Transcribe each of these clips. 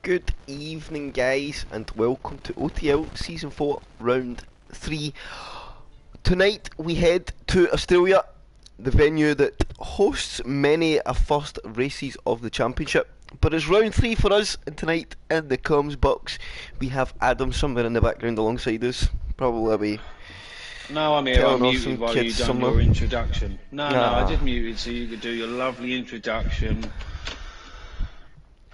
Good evening, guys, and welcome to OTL Season 4, Round 3. Tonight we head to Australia, the venue that hosts many a first races of the championship. But it's Round 3 for us, and tonight in the comms box we have Adam somewhere in the background alongside us. Probably No, I'm here. I'm muted while you done your introduction. No, I just muted so you could do your lovely introduction.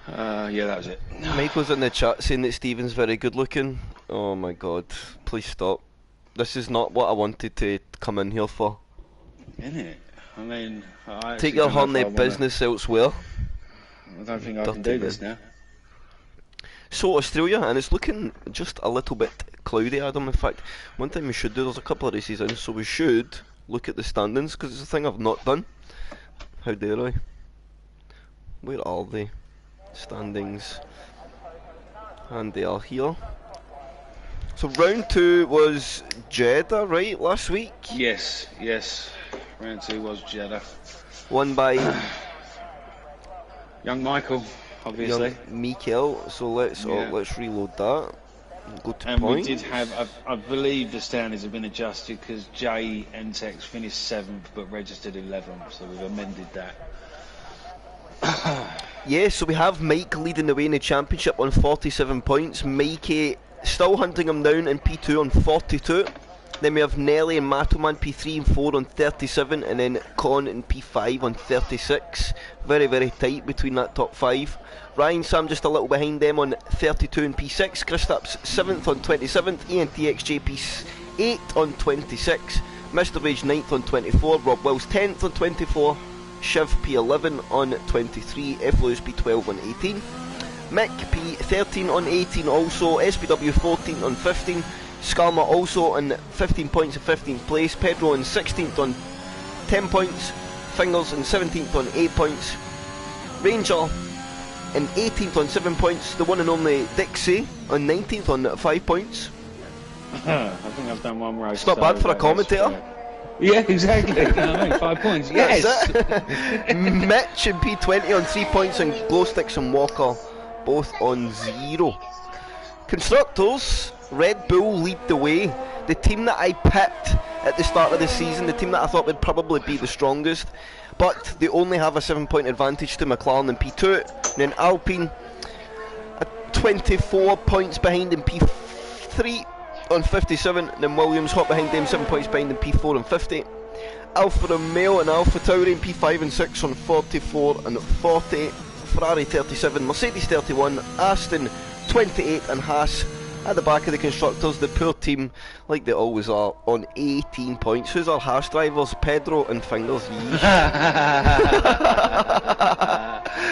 Yeah, that was it. Michael's in the chat saying that Stephen's very good looking. Oh my god, please stop. This is not what I wanted to come in here for. Innit? I mean, take your horny business elsewhere. I don't think I can do this now. So Australia, and it's looking just a little bit cloudy, Adam. In fact, one thing we should do, there's a couple of races in, so we should look at the standings, because it's a thing I've not done. How dare I? Where are they? Standings, and they are here. So round 2 was Jeddah, right, last week? Yes, round 2 was Jeddah. Won by young Michael, obviously. Young Mikel. So let's reload that. Go to and points. We did have, I believe the standings have been adjusted because Jay Entex finished 7th but registered 11th, so we've amended that. Yeah, so we have Mike leading the way in the championship on 47 points. Mikey still hunting him down in P2 on 42. Then we have Nelly and Matoman P3 and 4 on 37, and then Con in P5 on 36. Very, very tight between that top 5. Ryan Sam just a little behind them on 32 and P6. Kristaps 7th on 27th. ENTXJ P8 on 26. Mr. Rage 9th on 24. Rob Wells 10th on 24. Shiv P11 on 23, F Lewis P12 on 18, Mick P13 on 18 also, SPW 14 on 15, Skalma also on 15 points in 15th place, Pedro on 16th on 10 points, Fingers in 17th on 8 points, Ranger in 18th on 7 points, the one and only Dixie on 19th on 5 points. I think I've done one right. It's not bad for a commentator. Yeah, exactly. 5 points. Yes. Mitch and P20 on 3 points, and Glowsticks and Walker both on 0. Constructors, Red Bull lead the way. The team that I picked at the start of the season, the team that I thought would probably be the strongest, but they only have a 7-point advantage to McLaren in P2. And then Alpine, 24 points behind in P3. On 57, and then Williams hot behind them, 7 points behind in P4 and 50. Alfa Romeo and Alfa Tauri in P5 and 6 on 44 and 40. Ferrari 37, Mercedes 31, Aston 28, and Haas at the back of the constructors, the poor team, like they always are, on 18 points. Who's our Haas drivers? Pedro and Fingers.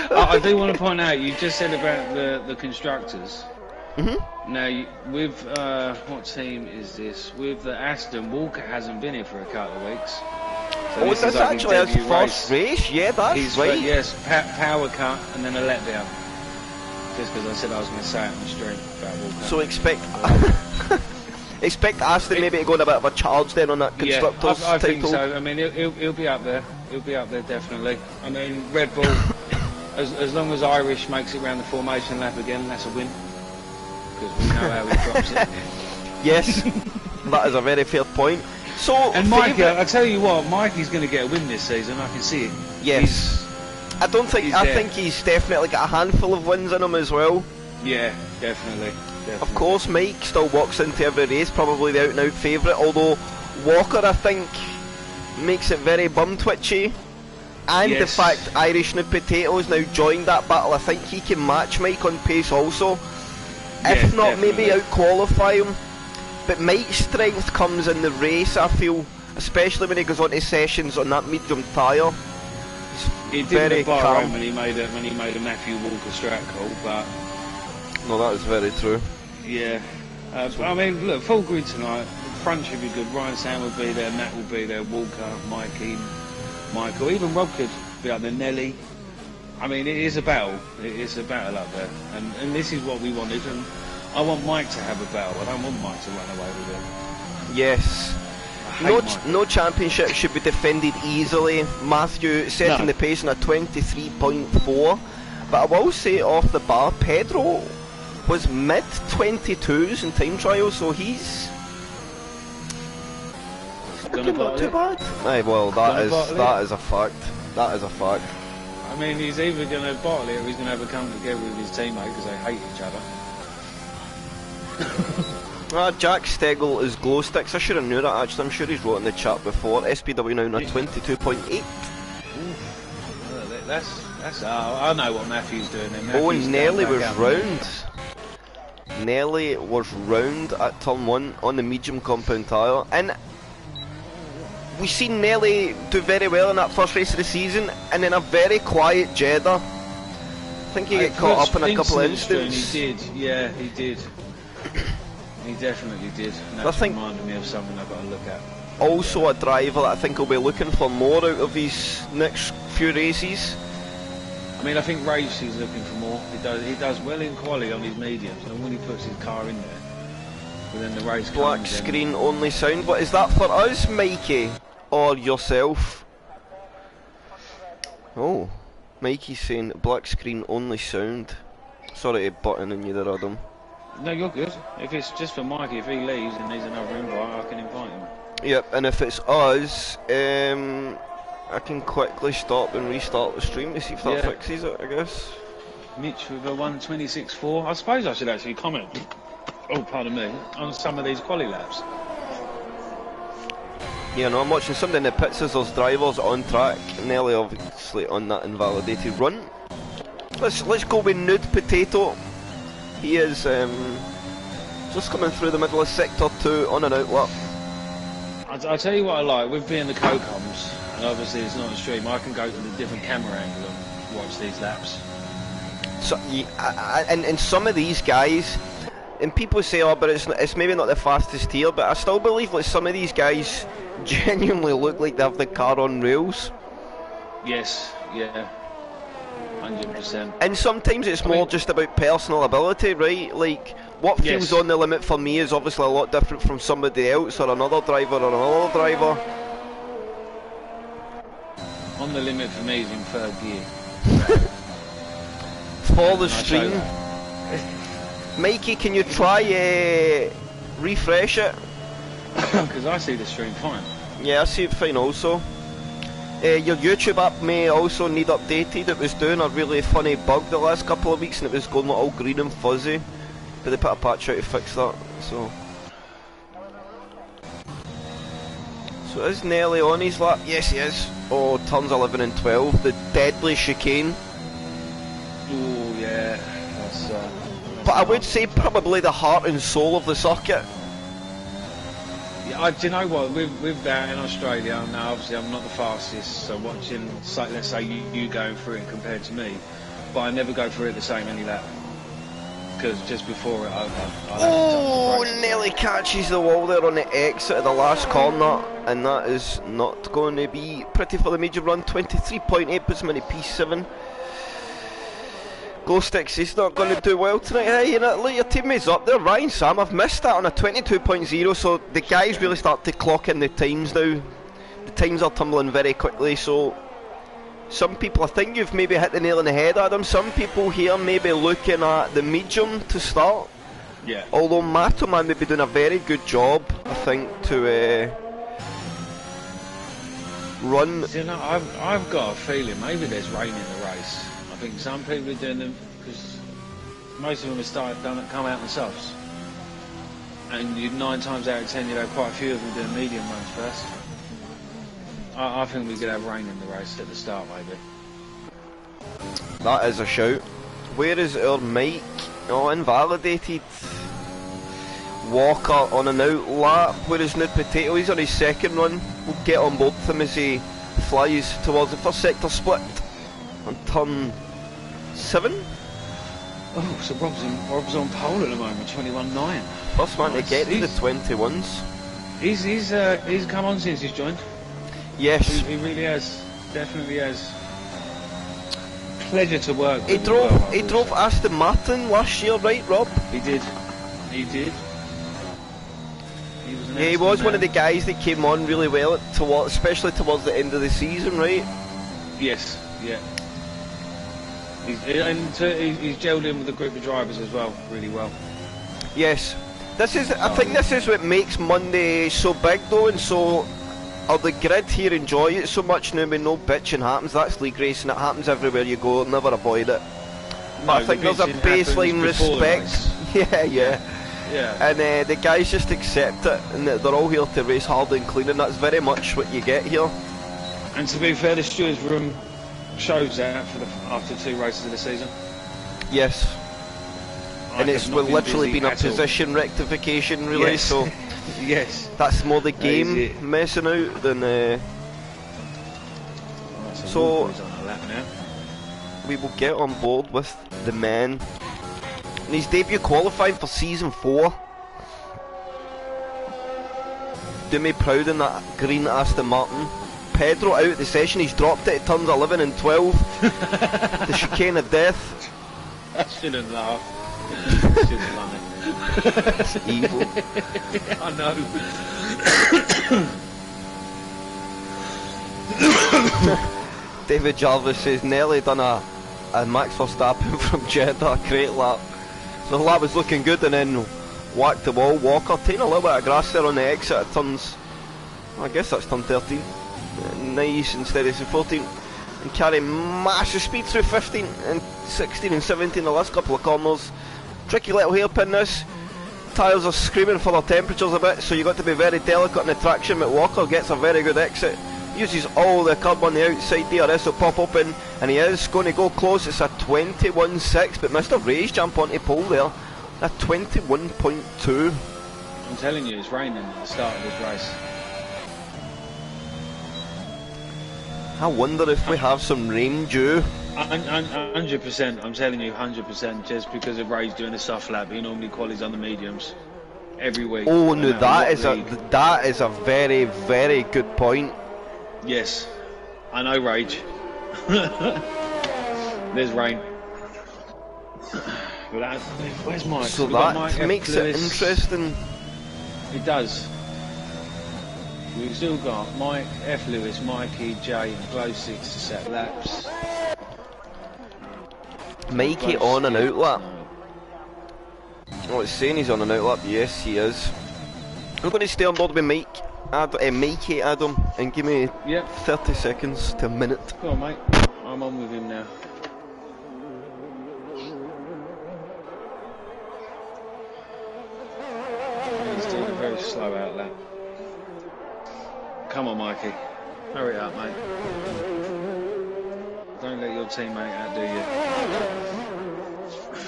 I do want to point out, you just said about the constructors. Now, with what team is this? With the Aston, Walker hasn't been here for a couple of weeks. So that's actually his first race. Yeah, that's right. Yes, power cut and then a letdown. Just because I said I was going to say it on the stream about Walker. So expect Aston maybe to go on a bit of a charge then on that constructors I title. think so. I mean, he'll be up there. He'll be up there definitely. I mean, Red Bull, as long as Irish makes it around the formation lap again, that's a win. Because we know how he drops it. Yes, that is a very fair point. So, and Mikey, I tell you what, Mikey's going to get a win this season. I can see it. Yes, I think he's definitely got a handful of wins in him as well. Yeah, definitely. Of course, Mike still walks into every race, probably the out-and-out favourite. Although Walker, I think, makes it very bum twitchy. And the fact Irish New Potatoes now joined that battle, I think he can match Mike on pace also. If not, definitely. maybe out-qualify him. But Mike's strength comes in the race, I feel, especially when he goes on to sessions on that medium tyre. He did the Bahrain when he made a Matthew Walker strat call, but no, that is very true. Yeah, I mean, look, full grid tonight. The front should be good. Ryan Sam will be there, Matt will be there, Walker, Mikey, Michael, even Rob could be up there, Nelly. I mean, it is a battle. It is a battle up there, and this is what we wanted. And I want Mike to have a battle. I don't want Mike to run away with it. Yes. No championship should be defended easily. Matthew setting the pace on a 23.4. But I will say off the bar, Pedro was mid-22s in time trials, so he's looking not too bad. Aye, well, that is a fact. That is a fact. I mean, he's either going to bottle it or he's going to have a come together with his teammate because they hate each other. Jack Stegel is glow sticks. I should have knew that actually. I'm sure he's wrote in the chat before. SPW now on 22.8. That's I know what Matthew's doing then. Nelly was round. Nelly was round at turn 1 on the medium compound tyre, and we seen Nelly do very well in that first race of the season, and in a very quiet Jeddah. I think he got caught up in a couple of incidents. He did, yeah, he did. He definitely did. And that's reminded me of something I've got to look at. Also a driver that I think will be looking for more out of his next few races. I mean, I think Race is looking for more. He does well in quali on his mediums, and when he puts his car in there, but then the race black comes screen only sound. What is that for us, Mikey, or yourself? Oh, Mikey's saying black screen only sound. Sorry to butt in you there, Adam. No, you're good. If it's just for Mikey, if he leaves and needs another invite, I can invite him. Yep, and if it's us, I can quickly stop and restart the stream to see if that fixes it, I guess. Mitch with a 1:26.4. I suppose I should actually comment, oh pardon me, on some of these quali laps. Yeah, no, I'm watching somebody in the pits as those drivers on track. Nelly obviously on that invalidated run. Let's go with Nude Potato. He is just coming through the middle of sector 2 on an out lap. I'll tell you what I like, with being the co-coms, and obviously it's not a stream, I can go to the different camera angle and watch these laps. So, yeah, and some of these guys, and people say, oh, but it's maybe not the fastest here, but I still believe like some of these guys genuinely look like they have the car on rails. Yes, yeah, 100%. And sometimes it's more just about personal ability, right? Like, what feels on the limit for me is obviously a lot different from somebody else or another driver or another driver. On the limit for me is in third gear. For the stream. Mikey, can you try refresh it? Because I see the stream fine. Yeah, I see it fine also. Your YouTube app may also need updated. It was doing a really funny bug the last couple of weeks and it was going all green and fuzzy. But they put a patch out to fix that, so is Nelly on his lap? Yes, he is. Oh, turns 11 and 12, the deadly chicane. Oh, yeah. But I would say probably the heart and soul of the circuit. Yeah, do you know what? With that in Australia, now obviously I'm not the fastest, so watching, let's say you going through it compared to me, but I never go through it the same any lap. Because just before it over, Nelly catches the wall there on the exit of the last corner, and that is not going to be pretty for the major run. 23.8 puts him in a P7. Glow Sticks, he's not going to do well tonight. Hey, you know, look, your teammates up there. Ryan Sam, I've missed that on a 22.0, so the guys really start to clock in the times now. The times are tumbling very quickly, so some people, I think you've maybe hit the nail on the head, Adam. Some people here may be looking at the medium to start. Yeah. Although Matoman may be doing a very good job, I think, to run. You know, I've got a feeling maybe there's rain in the race. I think some people are doing them because most of them have come out in softs. And 9 times out of 10, you know, quite a few of them doing medium runs first. I think we could have rain in the race at the start, maybe. That is a shout. Where is our Mike? Oh, invalidated. Walker on an out lap. Where is Nude Potato? He's on his second run. We'll get on board with him as he flies towards the first sector split on turn 7. Oh, so Rob's on pole at the moment, 21.9. First man to get to the 21s. He's come on since he's joined. Yes. He really has. Definitely has. Pleasure to work with. He drove Aston Martin last year, right, Rob? He did. He did. He was one of the guys that came on really well, especially towards the end of the season, right? Yes, yeah. He's gelled in with a group of drivers as well, really well. Yes. I think this is what makes Monday so big though, and so the grid here enjoy it so much now when no bitching happens. That's league racing, it happens everywhere you go, never avoid it. But I think there's a baseline respect. Yeah. And the guys just accept it, and they're all here to race hard and clean, and that's very much what you get here. And to be fair, the stewards room shows that after 2 races of the season. Yes. And it's literally been a position rectification, really. Yes. So yes, that's more the game messing out than. So we will get on board with the man. And his debut qualifying for season 4. Do me proud in that green Aston Martin. Pedro out of the session, he's dropped it at turns 11 and 12. The chicane of death. I shouldn't laugh. Shouldn't laugh. It's evil. I know. David Jarvis says Nelly done a Max Verstappen from Jeddah, great lap. So the lap was looking good and then whacked the wall. Walker taking a little bit of grass there on the exit at turns, I guess that's turn 13. Nice instead of 14. And carry massive speed through 15 and 16 and 17 the last couple of corners. Tricky little hairpin this. Tyres are screaming for their temperatures a bit, so you've got to be very delicate in the traction, but Walker gets a very good exit. Uses all the curb on the outside, DRS will pop open, and he is going to go close. It's a 21.6, but Mr. Ray's jump onto pole there, a 21.2. I'm telling you, it's raining at the start of this race. I wonder if we have some rain due. 100%, I'm telling you, 100%, just because of Ray's doing a soft lap. He normally qualies on the mediums every week. Oh no, that is a very, very good point. Yes, I know, Rage. There's rain. But where's Mike? So that makes it interesting. It does. We've still got Mike, F. Lewis, Mikey, Jay, and Glow 6 to set laps. Mikey on an outlap. Oh, it's saying he's on an outlap. Yes, he is. We're going to stay on board with Mikey, Adam, and give me 30 seconds to a minute. Go on, mate. I'm on with him now. He's doing a very slow outlap. Come on, Mikey. Hurry up, mate. Don't let your teammate outdo you.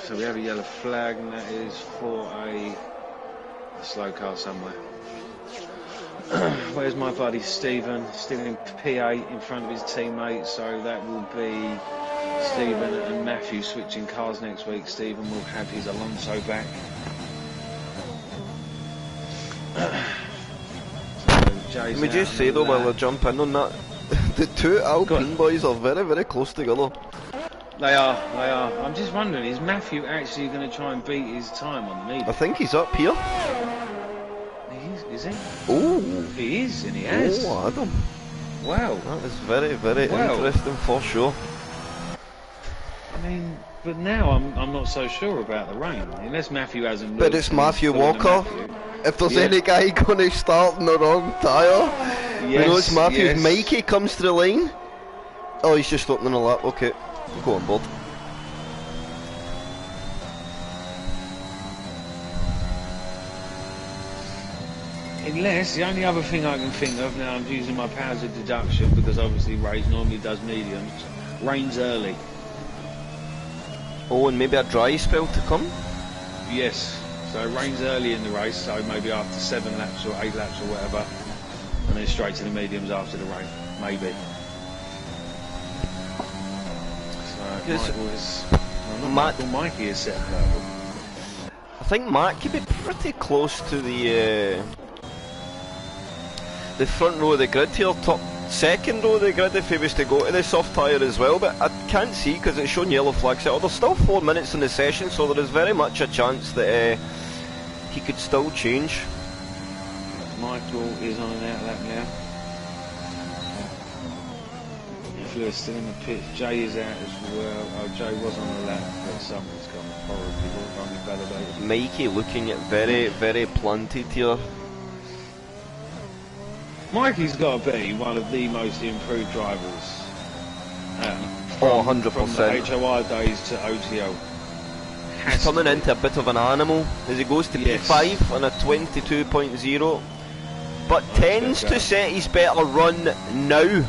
So we have a yellow flag, and that is for a slow car somewhere. Where's my buddy Stephen? Still in P8 in front of his teammate, so that will be Stephen and Matthew switching cars next week. Stephen will have his Alonso back. Let me just say though, while I jump in on that, the two Alpine boys are very, very close together. They are. I'm just wondering, is Matthew actually going to try and beat his time on the medium? I think he's up here. Is he? Oh, he is, and he has. Oh, Adam. Wow. That is very, very interesting for sure. I mean, but now I'm not so sure about the rain, unless Matthew hasn't. But it's Matthew Walker. If there's any guy going to start in the wrong tyre, we know it's Matthew. Mikey comes to the line. Oh, he's just opening a lap. Okay, we'll go on board. Unless, the only other thing I can think of, now I'm using my powers of deduction, because obviously Ray normally does mediums, rains early. Oh, and maybe a dry spell to come? Yes, so it rains early in the race, so maybe after 7 laps or 8 laps or whatever, and then straight to the mediums after the rain, maybe. So Mikey is set purple. I think Matt could be pretty close to the front row of the grid here, top second row of the grid if he was to go to the soft tyre as well, but I can't see because it's showing yellow flags out. There's still 4 minutes in the session, so there is very much a chance that he could still change. Michael is on an outlap now. Keith Lewis still in the pit. Jay is out as well. Oh, Jay was on the lap, but someone's gone horribly wrong, invalidated. Mikey looking at very, very planted here. Mikey's got to be one of the most improved drivers. Oh, 100%. From the HOR days to OTL. He's turning into a bit of an animal as he goes to P5 on a 22.0, but tends to set his better run now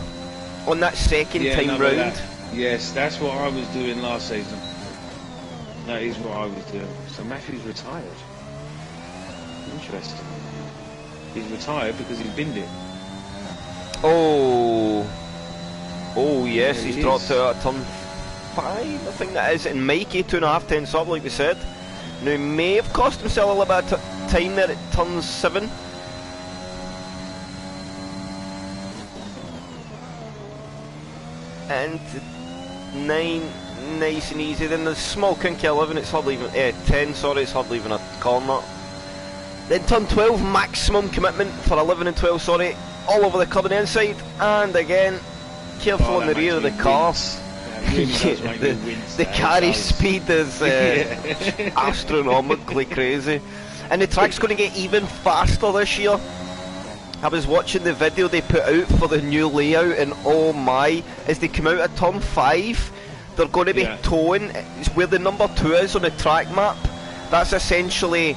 on that second time round. That. Yes, that's what I was doing last season. That is what I was doing. So Matthew's retired. Interesting. He's retired because he's binned it. Oh yes, Yeah, he's he dropped is. out at turn 5, I think that is, and Mikey 2.5 tenths up, like we said. Now he may have cost himself a little bit of time there at turn 7. And 9, nice and easy. Then the small kinky 11, it's hardly even 10. Sorry, it's hardly even a corner. Then turn 12, maximum commitment for 11 and 12. Sorry, all over the curb on the inside, and again careful in the rear of the car. The carry speed is astronomically crazy, and the track's going to get even faster this year. I was watching the video they put out for the new layout, and oh my, as they come out of turn 5, they're going to be towing, it's where the number 2 is on the track map. That's essentially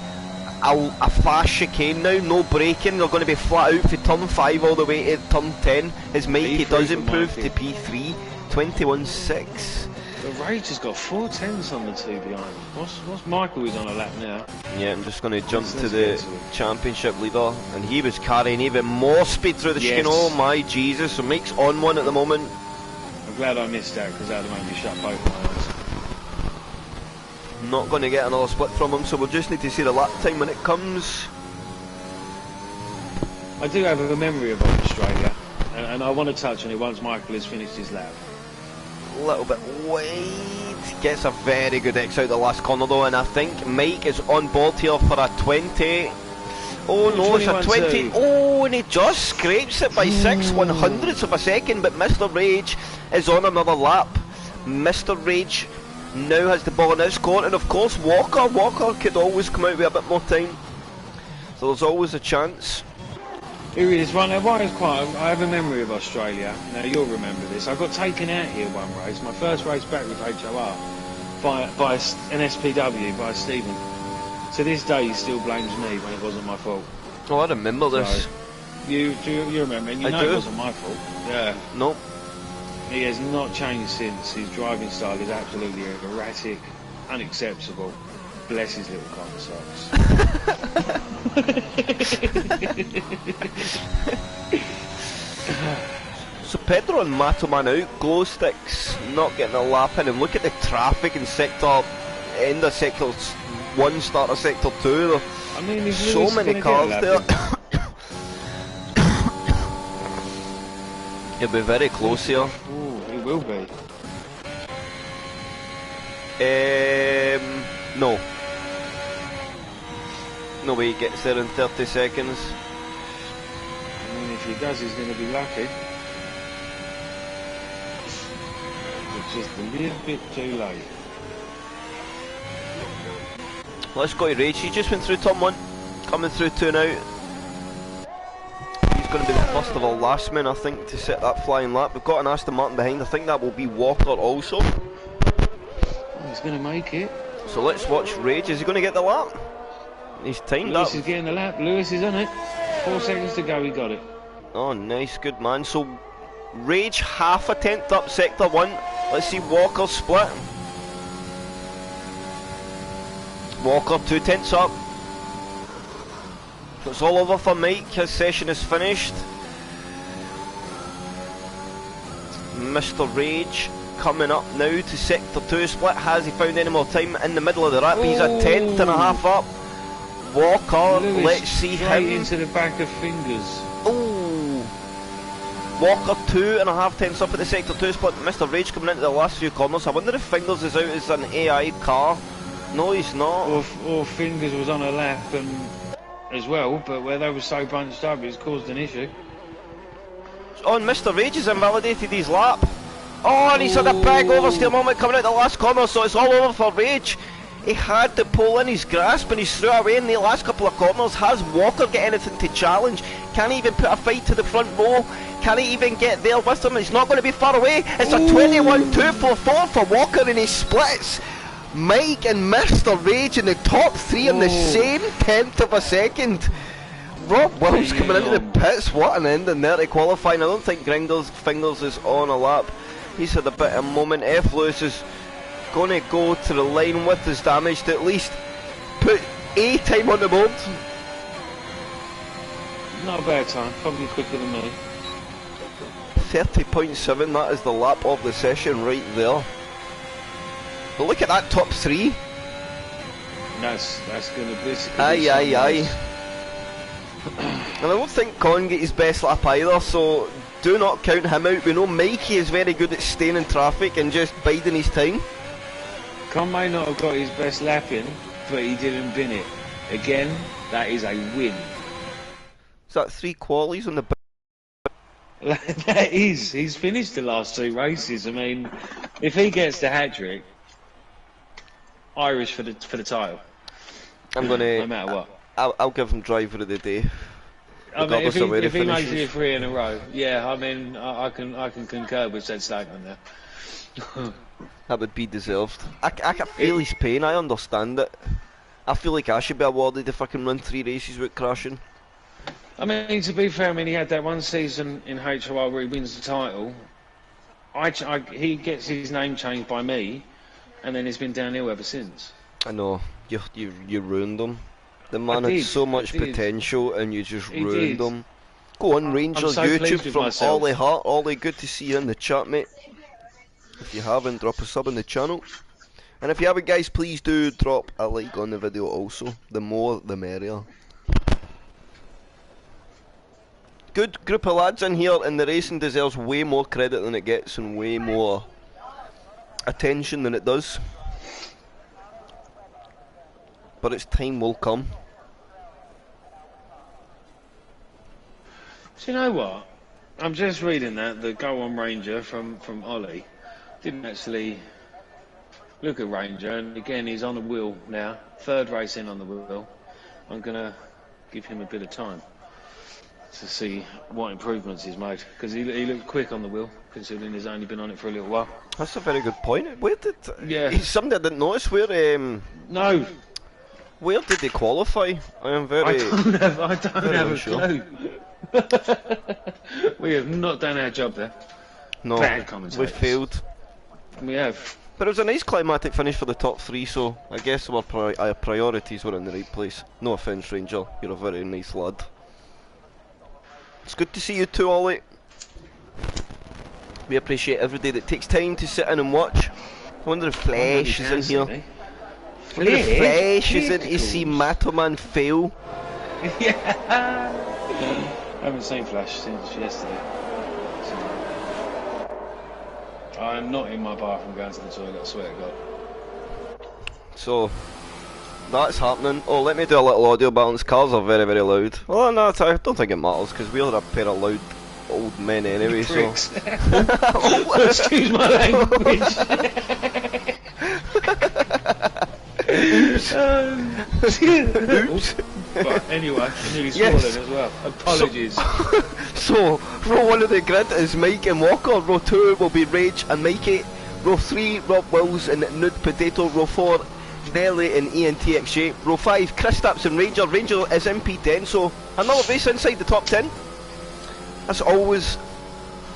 a fast chicane now, no braking. They're going to be flat out for turn 5 all the way to turn 10 as Mikey does improve to P3, 21.6. The Rage has got 4 tenths on the 2 behind. What's Michael who's on a lap now? Yeah, I'm just going to jump to the championship leader, and he was carrying even more speed through the chicane. Oh my Jesus, so Mike's on one at the moment. I'm glad I missed that because that would have made me shut both my eyes. Not going to get another split from him, so we'll just need to see the lap time when it comes. I do have a memory of Australia, and I want to touch on it once Michael has finished his lap. A little bit wide, gets a very good X out the last corner though, and I think Mike is on board here for a 20. Oh no, it's a 20. Oh, and he just scrapes it by 6/100ths of a second, but Mr. Rage is on another lap. Mr. Rage now has the ball in his court, and of course Walker could always come out with a bit more time, so there's always a chance. Here he is, right now. I have a memory of Australia. Now you'll remember this. I got taken out here one race, my first race back with HOR, by an SPW by Stephen. To this day, he still blames me when it wasn't my fault. Oh, I remember this. So, you remember? And you know it wasn't my fault. Yeah. Nope. He has not changed since. His driving style is absolutely erratic, unacceptable. Bless his little cotton socks. So Pedro and Matoman out, glow sticks not getting a lap in, and look at the traffic in sector, end of sector 1, start of sector 2. I mean, so many cars there. He'll be very close here. Ooh, he will be. No. No way he gets there in 30 seconds. I mean, if he does, he's going to be lucky. It's just a little bit too late. Let's go to Rage. He just went through turn 1, coming through 2 now. He's going to be the first of our last men, I think, to set that flying lap. We've got an Aston Martin behind. I think that will be Walker also. He's going to make it. So let's watch Rage. Is he going to get the lap? He's timed Lewis up. is getting the lap. Lewis is on it. 4 seconds to go. He got it. Oh, nice, good man. So Rage half a tenth up sector 1. Let's see Walker split. Walker 2 tenths up. So it's all over for Mike. His session is finished. Mr. Rage coming up now to sector 2 split. Has he found any more time in the middle of the lap? He's a tenth and a half up. Walker, Lewis let's see straight him. into the back of fingers. Oh, Walker 2.5 tenths up at the sector 2 split. Mr. Rage coming into the last few corners. I wonder if Fingers is out as an AI car. No, he's not. Or Fingers was on a lap and as well, but where they were so bunched up, it's caused an issue. Oh, and Mr. Rage has invalidated his lap. Oh, and he's had a big oversteer moment coming out the last corner, so it's all over for Rage. He had the pole in his grasp and he's threw away in the last couple of corners. Has Walker got anything to challenge? Can he even put a fight to the front row? Can he even get there with him? He's not going to be far away. It's a 21-2-4-4 for Walker and he splits Mike and Mr. Rage in the top three in the same tenth of a second. Rob Wells coming into the pits. What an ending there to qualifying. I don't think Gringer's fingers is on a lap. He's had a bit of a moment. F. Lewis is going to go to the line with his damage to at least put a time on the board. Not a bad time, probably quicker than me. 30.7, that is the lap of the session right there. But look at that top three. That's going to be... Aye. And I don't think Con get his best lap either, so do not count him out. We know Mikey is very good at staying in traffic and just biding his time. Con may not have got his best lap in, but he didn't bin it. Again, that is a win. Is that 3 qualies on the That is. He's finished the last 2 races. I mean, if he gets the hat-trick, Irish for the title. I'm going to... No matter what. I'll give him driver of the day. I mean, if he makes it 3 in a row, yeah, I mean, I can concur with that statement there. That would be deserved. I can feel his pain, I understand it. I feel like I should be awarded if I can run 3 races without crashing. I mean, to be fair, I mean, he had that one season in HOR where he wins the title. He gets his name changed by me, and then it's been downhill ever since. I know, you ruined him. The man had so much potential and you just ruined him. Go on, Ranger YouTube from Ollie Hart. Ollie, good to see you in the chat, mate. If you haven't, drop a sub in the channel. And if you haven't, guys, please do drop a like on the video also. The more, the merrier. Good group of lads in here, and the racing deserves way more credit than it gets and way more attention than it does. But its time will come. Do you know what? I'm just reading that, the Go On Ranger from Ollie. Didn't actually look at Ranger, and again he's on the wheel now. 3rd race in on the wheel. I'm going to give him a bit of time to see what improvements he's made, because he looked quick on the wheel, considering he's only been on it for a little while. That's a very good point. Where did... Yeah. He's something I didn't notice. Where... No. Where did they qualify? I am very... I don't have a clue. We have not done our job there. No, bad commentators. we failed. We have. But it was a nice climatic finish for the top 3, so I guess our priorities were in the right place. No offence, Ranger, you're a very nice lad. It's good to see you too, Ollie. We appreciate every day that takes time to sit in and watch. I wonder if Flesh is in here. I wonder if Flesh is in to see Matoman fail. Yeah. I haven't seen Flash since yesterday. So, I'm not in my bathroom going to the toilet, I swear to God. So, that's happening. Oh, let me do a little audio balance. Cars are very, very loud. Oh, no, I don't think it matters, because we are a pair of loud old men anyway, so... Excuse my language. Oops. But anyway, I nearly swallowed as well. Apologies. So, row 1 of the grid is Mike and Walker. Row 2 will be Rage and Mikey. Row 3, Rob Wills and Nude Potato. Row 4, Nelly and ENTXJ. Row 5, Chris Stapps and Ranger. Ranger is in P10, so another race inside the top 10. That's always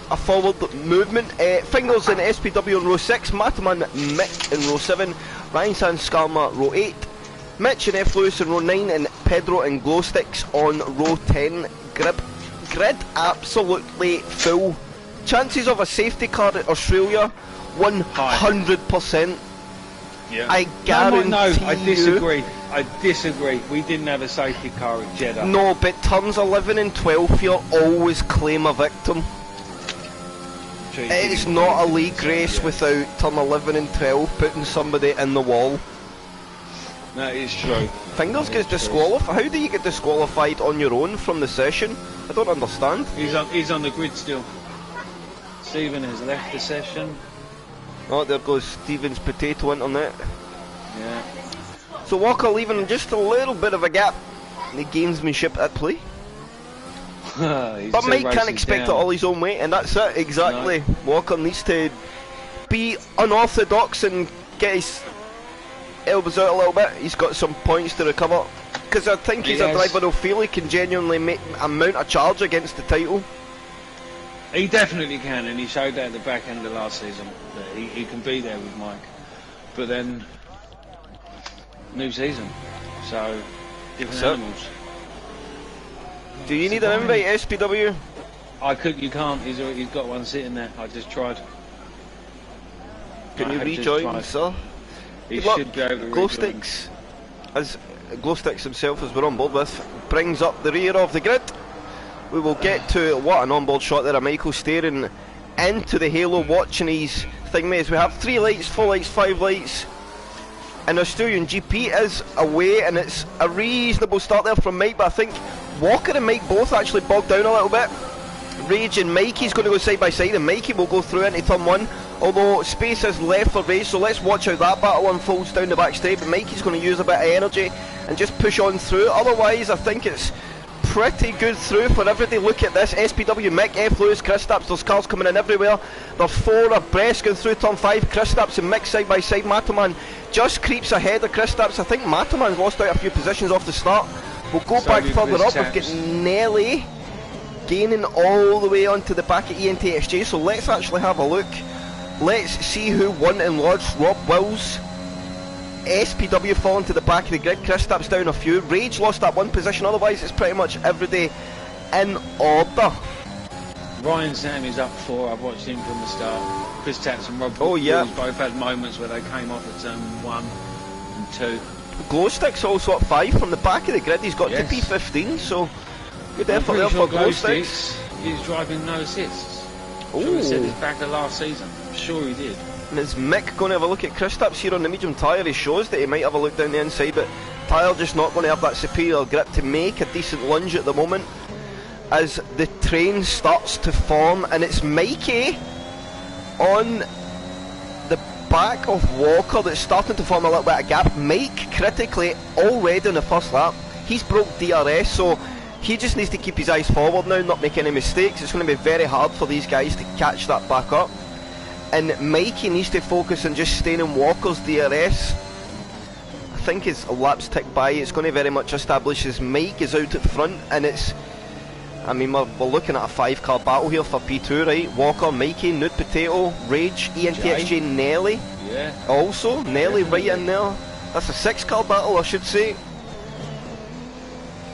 a forward movement. Fingers in SPW in row 6. Mataman Mick in row 7. Ryan Sanskalma row 8. Mitch and F. Lewis in row 9, and Pedro and Glowsticks on row 10. Grid absolutely full. Chances of a safety car at Australia, 100%. Yeah. I guarantee No, I disagree. I disagree. We didn't have a safety car at Jeddah. No, but turns 11 and 12 here always claim a victim. It's not a league race without turn 11 and 12 putting somebody in the wall. That is true. Fingers gets disqualified. How do you get disqualified on your own from the session? I don't understand. He's on the grid still. Stephen has left the session. Oh, there goes Stephen's potato internet. Yeah. So Walker leaving just a little bit of a gap in the gamesmanship at play. But Mike can't expect it all his own way, and that's it, exactly. No. Walker needs to be unorthodox and get his elbows out a little bit. He's got some points to recover, because I think he's a driver who'll feel he can genuinely mount a charge against the title. He definitely can, and he showed that at the back end of last season, that he can be there with Mike. But then, new season, so different animals. Do you need an invite, SPW? You can't. He's got one sitting there. I just tried. Can you rejoin, sir? He should be able to Glow Sticks, as Glow Sticks himself, as we're on board with, brings up the rear of the grid. We will get to what an onboard shot there of Michael staring into the halo, watching his thing, mates. We have 3 lights, 4 lights, 5 lights. And Australian GP is away, and it's a reasonable start there from Mike, but I think Walker and Mike both actually bogged down a little bit. Rage and Mikey's going to go side by side, and Mikey will go through into turn 1, although space is left for Rage, so let's watch how that battle unfolds down the back straight. But Mikey's going to use a bit of energy and just push on through. Otherwise, I think it's pretty good through for everybody. Look at this, SPW, Mick, F. Lewis, Kristaps, there's cars coming in everywhere. There's 4 abreast going through turn 5, Kristaps and Mick side by side. Matoman just creeps ahead of Kristaps. I think Matoman's lost out a few positions off the start. We'll go back further up, we've got Nelly gaining all the way onto the back of ENTXJ, so let's actually have a look. Let's see who won and lodged. Rob Wills, SPW falling to the back of the grid, Kristaps down a few, Rage lost that 1 position, otherwise it's pretty much everybody in order. Ryan Sam is up 4, I've watched him from the start. Chris Tats and Rob Wills both had moments where they came off at turn 1 and 2. Glowstick's also at 5 from the back of the grid, he's got to P15, so good effort there for Glowsticks. He's driving no assists. Oh. Sure he said this back of last season. I'm sure he did. And is Mick going to have a look at Kristaps here on the medium tyre? He shows that he might have a look down the inside, but tyre just not going to have that superior grip to make a decent lunge at the moment as the train starts to form, and it's Mikey on the back of Walker that's starting to form a little bit of gap. Mike critically already in the first lap. He's broke DRS, so he just needs to keep his eyes forward now, not make any mistakes. It's going to be very hard for these guys to catch that back up. And Mikey needs to focus on just staying in Walker's DRS. I think as laps tick by, it's going to very much establish as Mike is out at front, and it's, I mean, we're looking at a 5-car battle here for P2, right? Walker, Mikey, Nude Potato, Rage, ENTXJ, Nelly. Yeah. Also, Nelly right in there. That's a 6-car battle, I should say.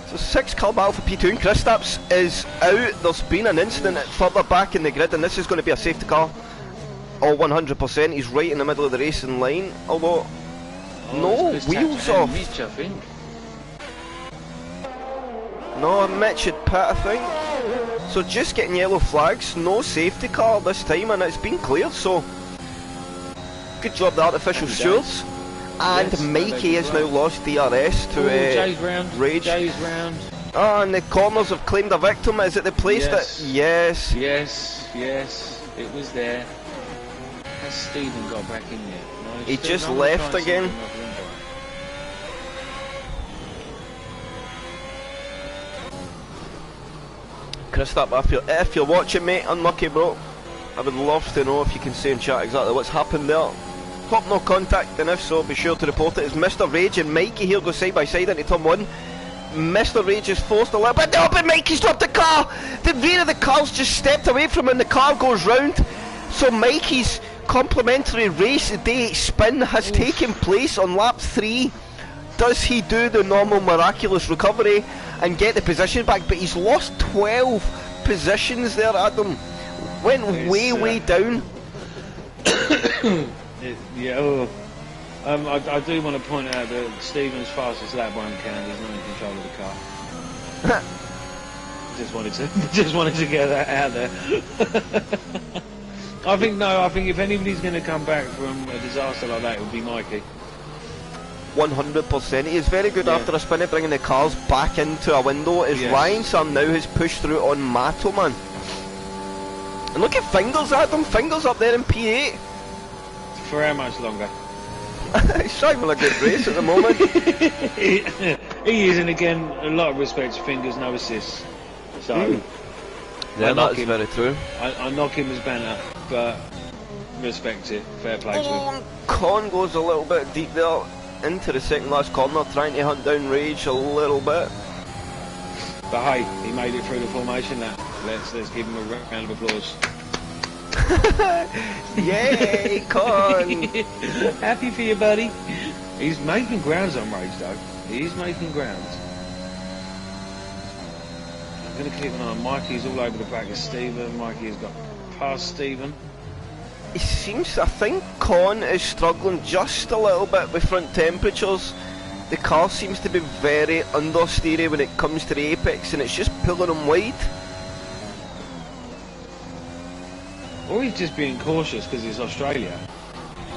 So 6-car battle for P2, and Kristaps is out. There's been an incident further back in the grid, and this is going to be a safety car. Oh, 100%, he's right in the middle of the racing line, although, no, wheels off. Mitch, I think. No, Mitch had pit, I think. So just getting yellow flags, no safety car this time, and it's been cleared, so good job the artificial stewards. And yes, Mikey has now lost DRS to Jay's round. Rage. Jay's round. Oh, and the corners have claimed a victim. Is it the place that... Yes. Yes, it was there. Has Stephen got back in there? No, he just left again. Kristaps, if you're watching, mate, unlucky, bro. I would love to know if you can say in chat exactly what's happened there. Hope no contact, and if so, be sure to report it. It's Mr. Rage and Mikey here go side by side into turn 1. Mr. Rage is forced a little bit, no, but Mikey's dropped the car! The rear of the car's just stepped away from him and the car goes round. So Mikey's complimentary race day spin has taken place on lap 3. Does he do the normal miraculous recovery and get the position back? But he's lost 12 positions there, Adam. Went way down. I do want to point out that Stephen's fastest lap won't count. He's not in control of the car. just wanted to get that out there. I think if anybody's going to come back from a disaster like that, it would be Mikey. 100%. He is very good after a spin at bringing the cars back into a window. As Ryan Sam now has pushed through on Matoman. And look at Fingers, Adam. Fingers up there in P8. For how much longer? He's driving a good race at the moment. He is, and again, a lot of respect to Fingers, no assists. So, yeah, that's very true. I knock him as banner, but respect it. Fair play to him. Con goes a little bit deep there into the second last corner, trying to hunt down Rage a little bit. But hey, he made it through the formation. Let's give him a round of applause. Yay, Con! Happy for you, buddy. He's making grounds on Rage, though. He's making grounds. I'm going to keep an eye on Mikey's all over the back of Stephen. Mikey's got past Stephen. It seems, I think Con is struggling just a little bit with front temperatures. The car seems to be very understeery when it comes to the apex, and it's just pulling him wide. Or he's just being cautious because it's Australia.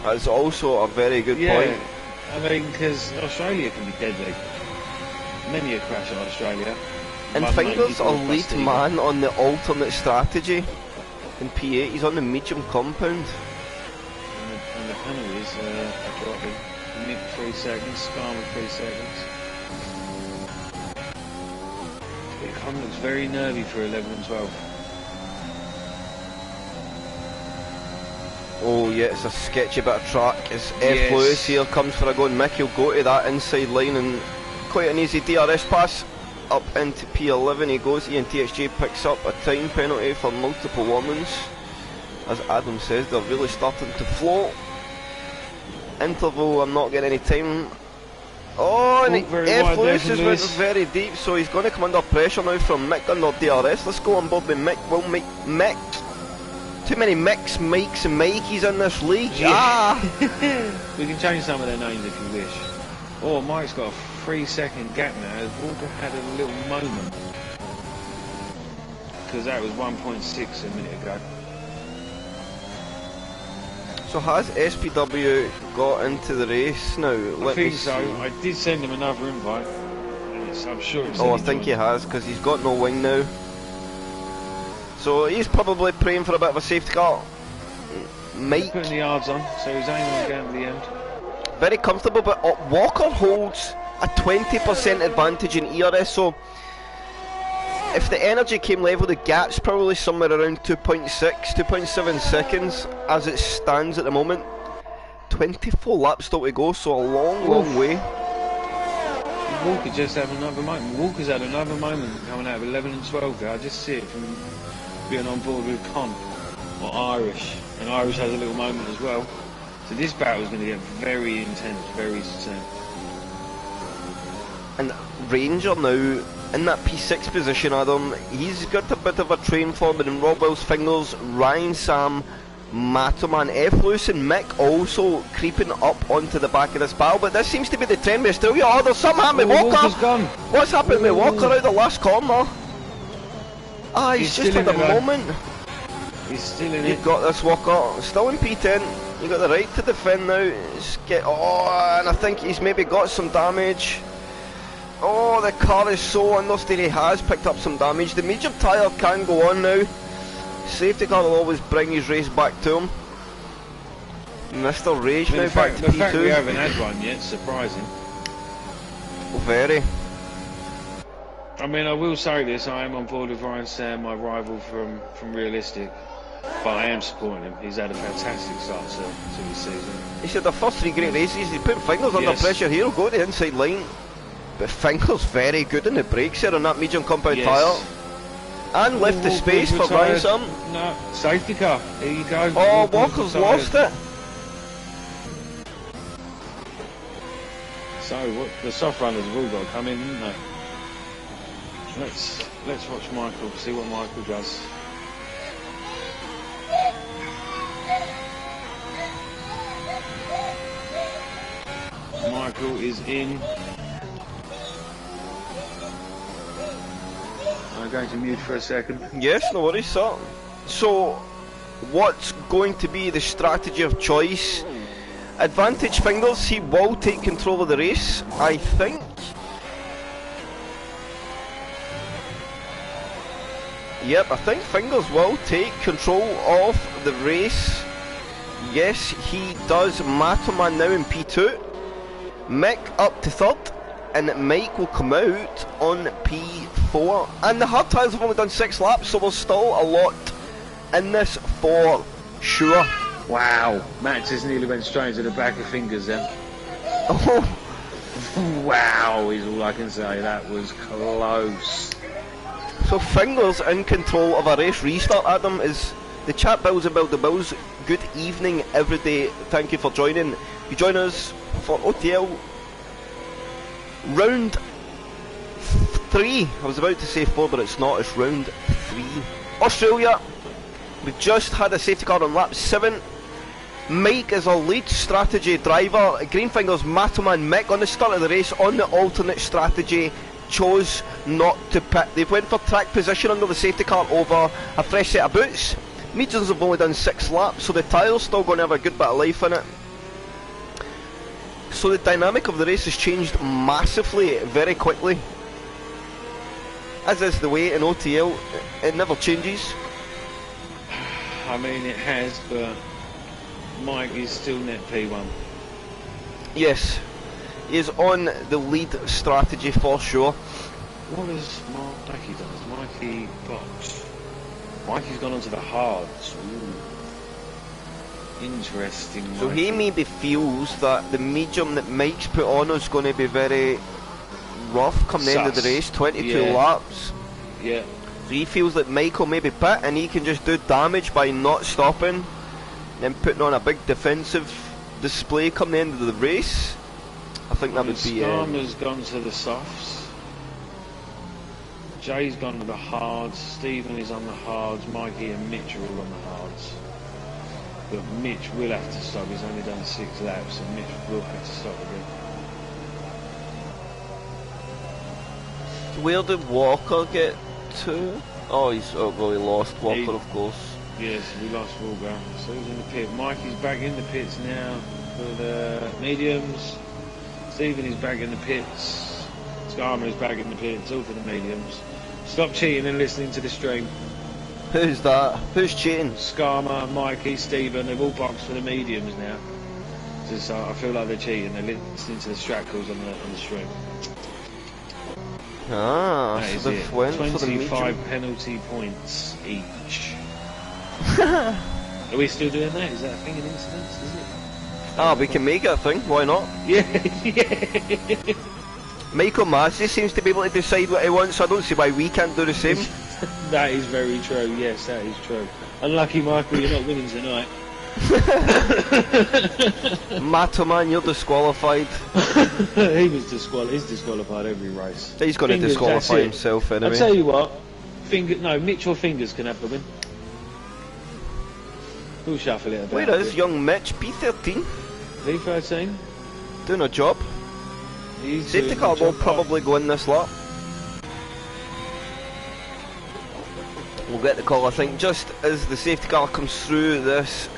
That's also a very good point. I mean, because Australia can be deadly. Many a crash in Australia. And Fingers a lead man on the alternate strategy in P8. He's on the medium compound. And the penalties are dropping. Nick 3 seconds, Skarma 3 seconds. It kind of looks very nervy for 11 and 12. Oh yeah, it's a sketchy bit of track as F. Lewis here comes for a go, and Mick will go to that inside line, and quite an easy DRS pass up into P11 he goes. ENTXJ picks up a time penalty for multiple warnings. As Adam says, they're really starting to float. Interval, I'm not getting any time. Oh, and F. Lewis is went very deep, so he's going to come under pressure now from Mick under DRS. Let's go on board with Mick. We'll make Mick. Too many Micks, Mikes and Mikeys in this league. Yeah. Ah! We can change some of their names if you wish. Oh, Mike's got a 3-second gap now. Walker had a little moment. Because that was 1.6 a minute ago. So has SPW got into the race now? I think so. I did send him another invite. I'm sure it's I think he has, because he's got no wing now. So he's probably praying for a bit of a safety car. Mike putting the yards on, so he's aiming on down to the end. Very comfortable, but Walker holds a 20% advantage in ERS, so if the energy came level, the gap's probably somewhere around 2.6, 2.7 seconds as it stands at the moment. 24 laps still to go, so a long way. Walker just had another moment. Walker's had another moment coming out of 11 and 12 there. I just see it from being on board with Con or Irish, and Irish has a little moment as well. So this battle is going to get very intense very soon. And Ranger now in that P6 position, Adam, he's got a bit of a train for, but in Robwell's Fingers, Ryan, Sam, Matoman, F. Lewis and Mick also creeping up onto the back of this battle, but this seems to be the trend with Australia. Oh, there's something happening with Walker. What's happened with Walker out the last corner? Ah, he's just at the moment. He's still in it. You've got this Walker, still in P10. You got the right to defend now. And I think he's maybe got some damage. Oh, the car is so understeer. He has picked up some damage. The medium tyre can go on now. Safety car will always bring his race back to him. Mr. Rage now back to P2. The fact we haven't had one yet, surprising. Very. I mean, I will say this, I am on board with Ryan Sam, my rival from Realistic. But I am supporting him. He's had a fantastic start to the season. He's had the first 3 great races. He's putting Fingers under pressure here. He'll go to the inside line. But Fingers very good in the brakes here on that medium compound tyre. And left the space for Ryan Sam. No, safety car. Here you go. Oh, Walker's lost it. So what, the soft runners have all got to come in, haven't they? Let's watch Michael, see what Michael does. Michael is in. I'm going to mute for a second. Yes, no worries, sir. So, what's going to be the strategy of choice? Advantage Fingers, he will take control of the race, I think. Yep, I think Fingers will take control of the race. Yes, he does. Matoman now in P2. Mick up to third. And Mike will come out on P4. And the hard tyres have only done 6 laps, so there's still a lot in this for sure. Wow, Max just nearly went straight into the back of Fingers then. Oh. Wow, is all I can say. That was close. So Fingers in control of a race restart. Adam, is the chat Bills and Build the Bills. Good evening, every day. Thank you for joining. You join us for OTL round 3. I was about to say 4, but it's not. It's round 3. Australia. We've just had a safety car on lap 7. Mike is our lead strategy driver. Greenfinger's Matoman Mick on the start of the race on the alternate strategy chose not to pit. They've went for track position under the safety car over a fresh set of boots. Mediums have only done 6 laps, so the tyre's still going to have a good bit of life in it. So the dynamic of the race has changed massively, very quickly. As is the way in OTL, it never changes. I mean, it has, but Mike is still net P1. Yes, he is on the lead strategy for sure. What has Mikey done? Has Mikey boxed? Mikey's gone onto the hards. Ooh. Interesting. So Mikey. he maybe feels that the medium that Mike's put on is going to be very rough come the end of the race, 22 laps. Yeah. So he feels that Mike will maybe pit and he can just do damage by not stopping, then putting on a big defensive display come the end of the race. I think that would be... Skarma's gone to the softs. Jay's gone to the hards. Stephen is on the hards. Mikey and Mitch are all on the hards. But Mitch will have to stop. He's only done 6 laps, and Mitch will have to stop again. Where did Walker get to? Oh, he lost Walker, of course. Yes, we lost Walker. So he's in the pit. Mikey's back in the pits now for the mediums. Stephen is back in the pits. Skarma is back in the pits, all for the mediums. Stop cheating and listening to the stream. Who's that? Who's cheating? Skarma, Mikey, Stephen, they've all boxed for the mediums now. Just, I feel like they're cheating. They're listening to the strat calls on the stream. Ah, so they've went for the medium. 25 penalty points each. Are we still doing that? Is that a thing in incidents? Is it? Ah, we can make it a thing. Why not? Yeah, yeah. Michael Massey seems to be able to decide what he wants, so I don't see why we can't do the same. That is very true. Yes, that is true. Unlucky, Michael, you're not winning tonight. Matoman, you're disqualified. He's disqualified every race. He's going to disqualify himself anyway. I'll tell you what. Mitch or Fingers can have the win. We'll shuffle it about. Where is young Mitch? P13. V13. Doing a job. Safety car will probably go in this lap. We'll get the call, I think, just as the safety car comes through this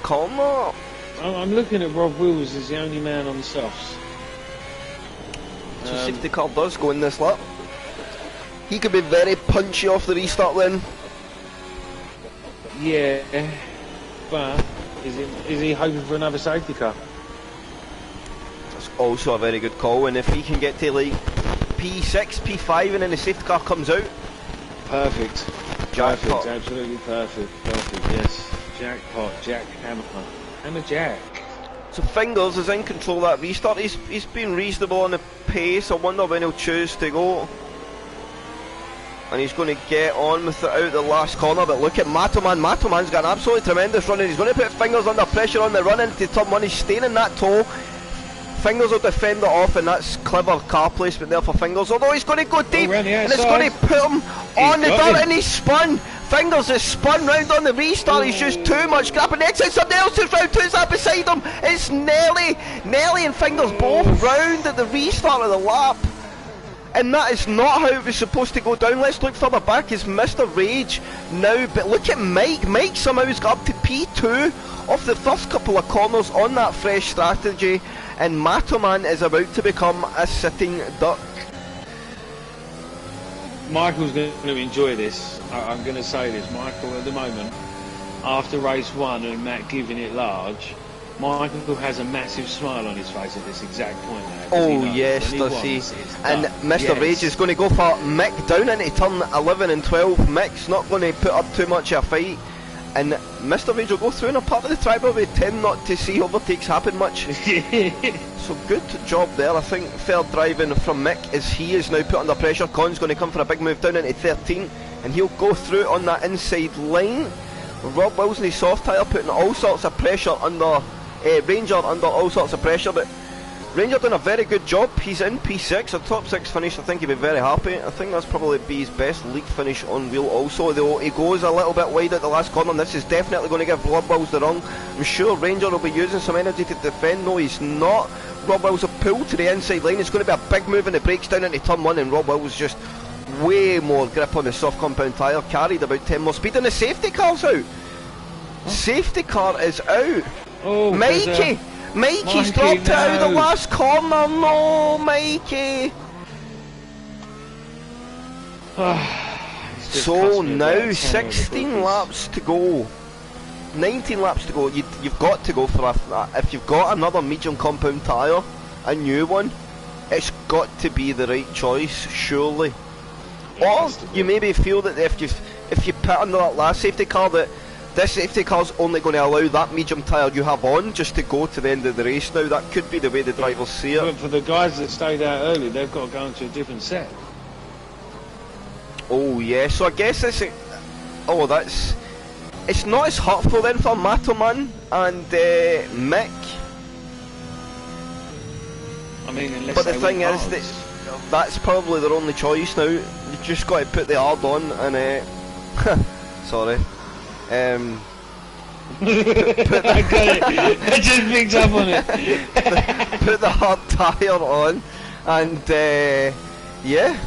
corner. I'm looking at Rob Wills as the only man on the softs. So safety car does go in this lap. He could be very punchy off the restart then. Yeah, but is he hoping for another safety car? That's also a very good call, and if he can get to like P6, P5 and then the safety car comes out. Perfect. Jackpot. Perfect, absolutely perfect, yes. Jackpot, Hammer Jack. So Fingers is in control of that restart. He's been reasonable on the pace. I wonder when he'll choose to go. And he's going to get on with it out the last corner, but look at Matoman. Matoman's got an absolutely tremendous run, and he's going to put Fingers under pressure on the run into turn 1. He's staying in that toe. Fingers will defend it off, and that's clever car placement there for Fingers. Although he's going to go deep, and it's going to put him on the dirt, and he's spun. Fingers is spun round on the restart. He's just too much grab, and the exit. Somebody else is round. Who's that beside him? It's Nelly. Nelly and Fingers both round at the restart of the lap. And that is not how it was supposed to go down. Let's look further back. Is Mr. Rage now? But look at Mike. Mike somehow has got up to P2 off the first couple of corners on that fresh strategy. And Matoman is about to become a sitting duck. Michael's going to enjoy this. I'm going to say this. Michael, at the moment, after race 1 and Matt giving it large, Michael has a massive smile on his face at this exact point now. Oh yes, does he? And Mr. Rage is going to go for Mick down into turn 11 and 12. Mick's not going to put up too much of a fight. And Mr. Rage will go through in a part of the track where we tend not to see overtakes happen much. So good job there. I think fair driving from Mick as he is now put under pressure. Con's going to come for a big move down into 13 and he'll go through on that inside line. Rob Wilson's soft tyre putting all sorts of pressure under Ranger under all sorts of pressure, but Ranger done a very good job. He's in P6, a top 6 finish. I think he'll be very happy. I think that's probably be his best league finish on wheel also, though he goes a little bit wide at the last corner and this is definitely going to give Rob Wills the run. I'm sure Ranger will be using some energy to defend. No, he's not. Rob Wills will pull to the inside line. It's going to be a big move and it breaks down into turn 1 and Rob Wills just way more grip on the soft compound tyre, carried about 10 more speed and the safety car's out. Safety car is out. Oh, Mikey's dropped it out of the last corner. No, Mikey. So now 16 laps to go. 19 laps to go. You've got to go for a, if you've got another medium compound tyre, a new one, it's got to be the right choice, surely. Or you maybe feel that if you put under that last safety car that this safety car's only going to allow that medium tyre you have on just to go to the end of the race now. That could be the way the drivers see it. But for the guys that stayed out early, they've got to go into a different set. Oh yeah, so I guess it's it's not as hurtful then for Matoman and Mick. I mean, unless but the thing is that that's probably their only choice now. You just got to put the hard on and sorry. I got it. I just picked up on it. Put the hard tyre on and yeah.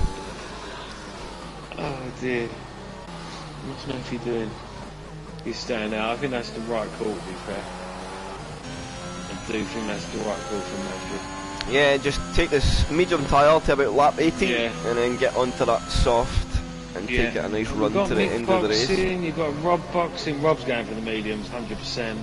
Oh dear. What's Murphy doing? He's staying out. I think that's the right call, to be fair. I do think that's the right call from Murphy. Yeah, just take this medium tyre to about lap 80 and then get onto that soft and take it a nice run to the end of the race. You've got Rob boxing. Rob's going for the mediums, 100%.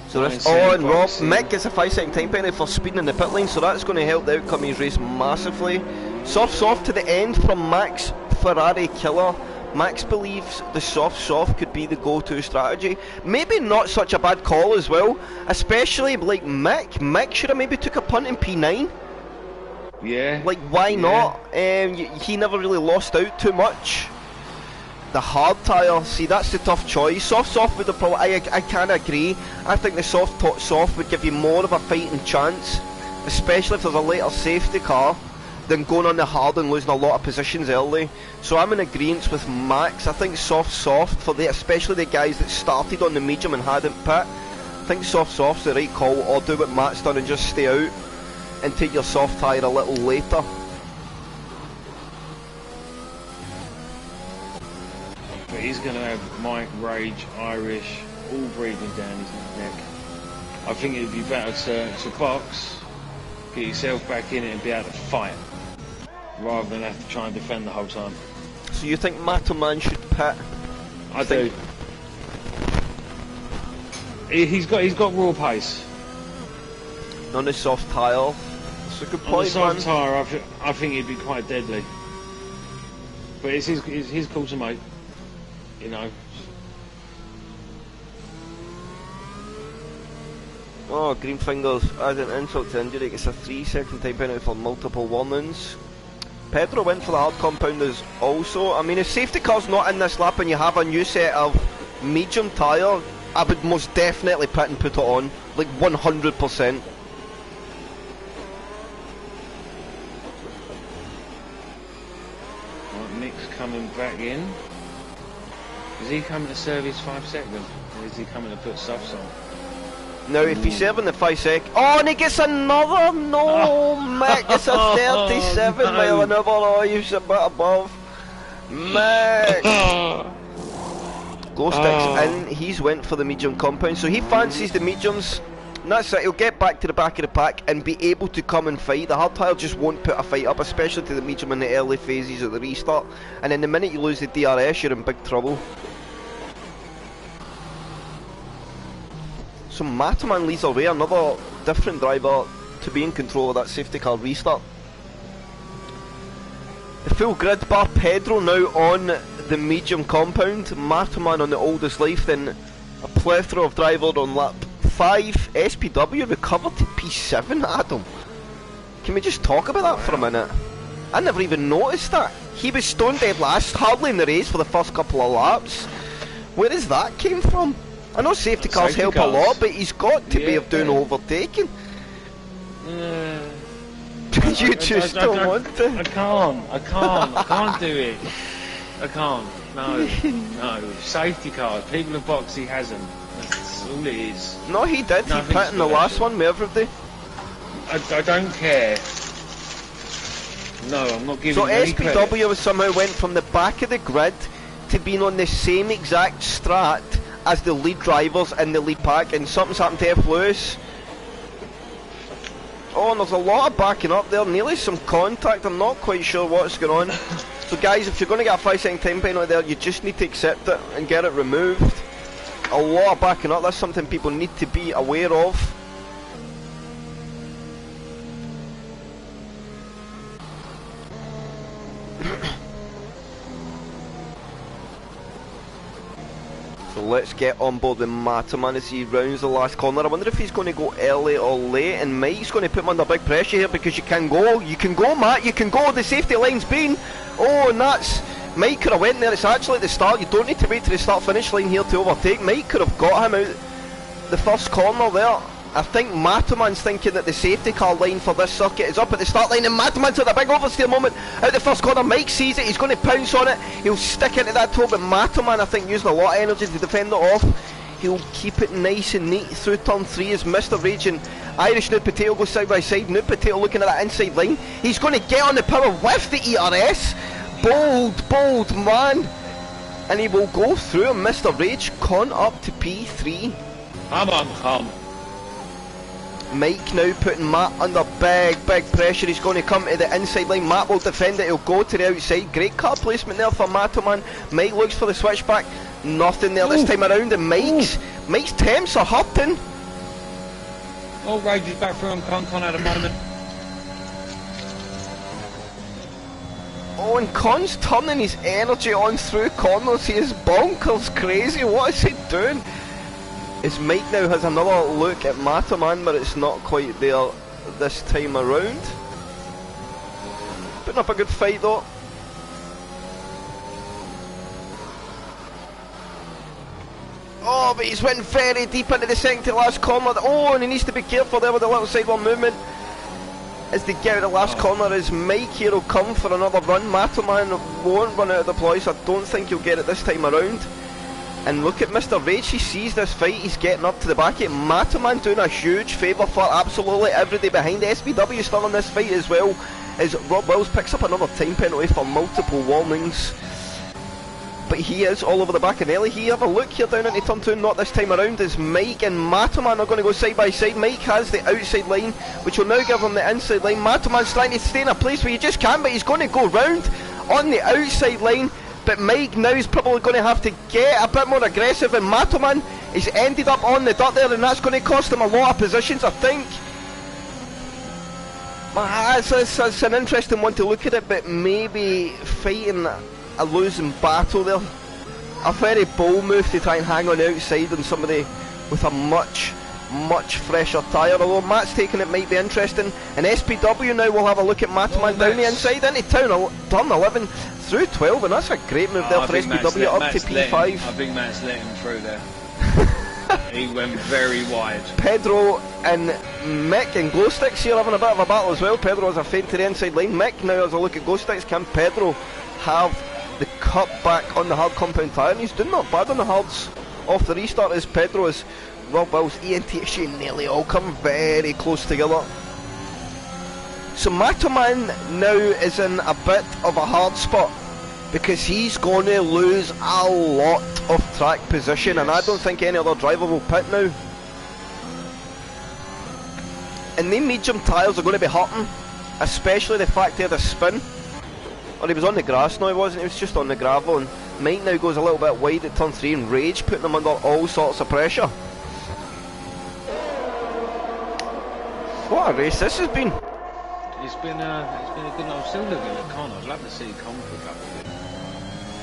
So that's and Rob. Mick gets a 5-second time penalty for speeding in the pit lane, so that's going to help the outcome of his race massively. Soft to the end from Max Ferrari Killer. Max believes the soft could be the go-to strategy. Maybe not such a bad call as well, especially like Mick. Mick should have maybe took a punt in P9. Yeah. Like, why not? He never really lost out too much. The hard tyre, see, that's the tough choice. Soft would have probably, I can agree. I think the soft would give you more of a fighting chance, especially if there's a later safety car, than going on the hard and losing a lot of positions early. So I'm in agreement with Max. I think soft for especially the guys that started on the medium and hadn't pit. I think soft's the right call, or do what Matt's done and just stay out and take your soft tyre a little later. But he's going to have Mike, Rage, Irish, all breathing down his neck. I think it'd be better to box, get yourself back in it and be able to fight, rather than have to try and defend the whole time. So you think Matoman should pit? I do. He's got raw pace. On the soft tyre. That's a good point, on the soft tyre, I think he'd be quite deadly. But it's his call to make, you know. Oh, Green Fingers as an insult to injury gets a 3-second time penalty for multiple warnings. Pedro went for the hard compounders also. I mean, if safety car's not in this lap and you have a new set of medium tyre, I would most definitely pit and put it on, like 100%. Nick's coming back in. Is he coming to serve his 5 seconds? Or is he coming to put softs on? Now, if he's serving the 5 sec, oh, and he gets another. No, Mick, it's a 37 mile an hour. Oh, he's a bit above. Mick. Glow sticks in. He's went for the medium compound, so he fancies the mediums. And that's it, he'll get back to the back of the pack and be able to come and fight. The hard tire just won't put a fight up, especially to the medium in the early phases of the restart. And then the minute you lose the DRS, you're in big trouble. So Mataman leads away, another different driver to be in control of that safety car restart. The full grid bar, Pedro now on the medium compound, Mataman on the oldest life, then a plethora of drivers on lap 5. SPW recovered to P7, Adam. Can we just talk about that for a minute? I never even noticed that. He was stone dead last, hardly in the race for the first couple of laps. Where does that came from? I know safety cars help a lot, but he's got to be doing overtaking. You just don't want to. I can't do it. I can't. No. Safety cars. People have boxed, he hasn't. That's all it is. No, he did. He pit in the last one with everybody. I don't care. No, I'm not giving So any SPW credit. somehow went from the back of the grid to being on the same exact strat as the lead drivers in the lead pack, and something's happened to F. Lewis. Oh, and there's a lot of backing up there, nearly some contact, I'm not quite sure what's going on. So guys, if you're going to get a 5-second time penalty there, you just need to accept it and get it removed. A lot of backing up, that's something people need to be aware of. So let's get on board with Mataman as he rounds the last corner. I wonder if he's going to go early or late, and Mike's going to put him under big pressure here because you can go, Matt, you can go, the safety line's been. Oh, and that's, Mike could have went there, it's actually at the start, you don't need to wait to the start finish line here to overtake. Mike could have got him out the first corner there. I think Mataman's thinking that the safety car line for this circuit is up at the start line, and Mataman's at the big oversteer moment out the first corner. Mike sees it, he's going to pounce on it, he'll stick into that toe, but Mataman I think using a lot of energy to defend it off. He'll keep it nice and neat through turn 3 as Mr. Rage and Irish Nude Potato go side by side. Nude Potato looking at that inside line, he's going to get on the power with the ERS. Bold man, and he will go through him. Mr. Rage con up to P3. Come. Mike now putting Matt under big pressure. He's going to come to the inside line. Matt will defend it, he'll go to the outside. Great car placement there for Mataman. Mike looks for the switchback, nothing there this time around, and Mike's temps are hurting. Oh, Rage is back through on Con at a moment. Oh, and Con's turning his energy on through corners. He is bonkers crazy. What is he doing? As Mike now has another look at Mataman, but it's not quite there this time around. Putting up a good fight though. Oh, but he's went very deep into the second to last corner. Oh, and he needs to be careful there with the little sideward movement. As they get out of the last corner, as Mike here will come for another run. Mataman won't run out of the place. I don't think he'll get it this time around. And look at Mr. Rage, he sees this fight, he's getting up to the back of it. Mataman doing a huge favour for absolutely everybody behind. SPW still in this fight as well, as Rob Wills picks up another time penalty for multiple warnings. But he is all over the back of Nelly. He have a look here down into turn 2, not this time around, as Mike and Mataman are going to go side by side. Mike has the outside line, which will now give him the inside line. Mataman's trying to stay in a place where he just can't, but he's going to go round on the outside line. But Mike now is probably going to have to get a bit more aggressive, and Mataman is ended up on the dirt there, and that's going to cost him a lot of positions, I think. It's an interesting one to look at it, but maybe fighting a losing battle there. A very bold move to try and hang on the outside on somebody with a much fresher tyre, although Matt's taking it might be interesting. And SPW now will have a look at Mataman down the inside into turn 11 through 12, and that's a great move there for SPW up to P5. I think Matt's let him through there. He went very wide. Pedro and Mick and Glowsticks here having a bit of a battle as well. Pedro has a feint to the inside line. Mick now has a look at Glowsticks. Can Pedro have the cut back on the hard compound tyre? And he's doing not bad on the hards off the restart as Pedro is Rob Wills, ENT Shane nearly all come very close together. So Mataman now is in a bit of a hard spot because he's going to lose a lot of track position, and I don't think any other driver will pit now. and the medium tyres are going to be hurting, especially the fact he had a spin. Or he was on the grass, no he wasn't, he was just on the gravel, and Mike now goes a little bit wide at turn 3 and Rage putting him under all sorts of pressure. What a race this has been. It's been a good night. I'm still looking at Con. I'd love to see Con pick up a win.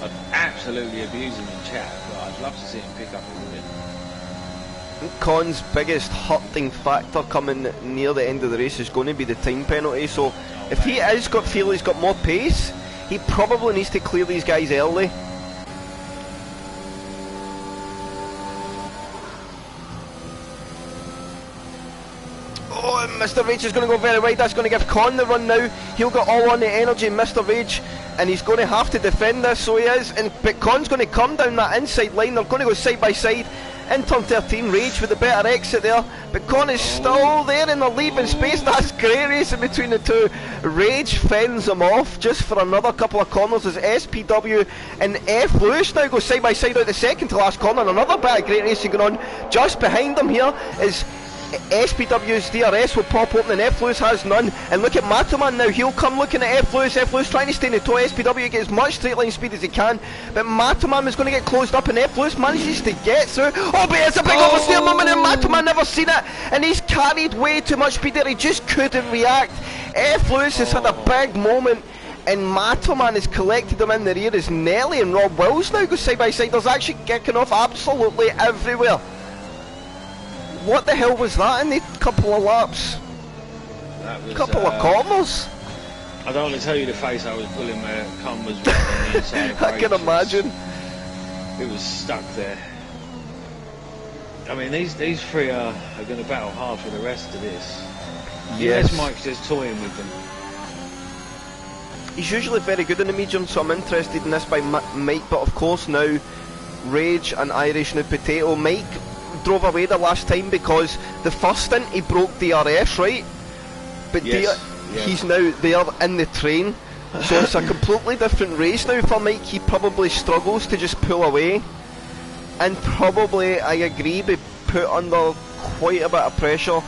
I'd absolutely abuse him in chat, but I'd love to see him pick up a win. Con's biggest hurting factor coming near the end of the race is going to be the time penalty, so if he has got feel he's got more pace, he probably needs to clear these guys early. Oh, and Mr. Rage is going to go very wide. That's going to give Con the run now. He'll get all on the energy, Mr. Rage, and he's going to have to defend this, so he is. But Con's going to come down that inside line. They're going to go side by side. In turn 13, Rage with the better exit there, but Con is still there in the leaving space. That's great racing between the two. Rage fends him off just for another couple of corners as SPW and F. Lewis now go side by side out the second to last corner. Another bit of great racing going on. Just behind them here is SPW's DRS will pop open and F. Lewis has none. And look at Matoman now, he'll come looking at F. Lewis. F. Lewis trying to stay in the toe. SPW get as much straight line speed as he can, but Matoman is going to get closed up and F. Lewis manages to get through. Oh, but it's a big oversteer moment and Matoman never seen it, and he's carried way too much speed there. He just couldn't react. F. Lewis has had a big moment, and Matoman has collected them in the rear as Nelly and Rob Wills now go side by side. There's actually kicking off absolutely everywhere. What the hell was that in the couple of laps? That was, couple of corners? I don't want to tell you the face I was pulling where Con was on the inside of I can imagine. It was stuck there. I mean, these three are going to battle hard for the rest of this. Yes. Mike's just toying with them. He's usually very good in the medium, so I'm interested in this by Mike, but of course now Rage and Irish New Potato. Mike drove away the last time because the first stint he broke DRS, right? But yes, he's now there in the train, so it's a completely different race now for Mike. He probably struggles to just pull away, and probably, I agree, be put under quite a bit of pressure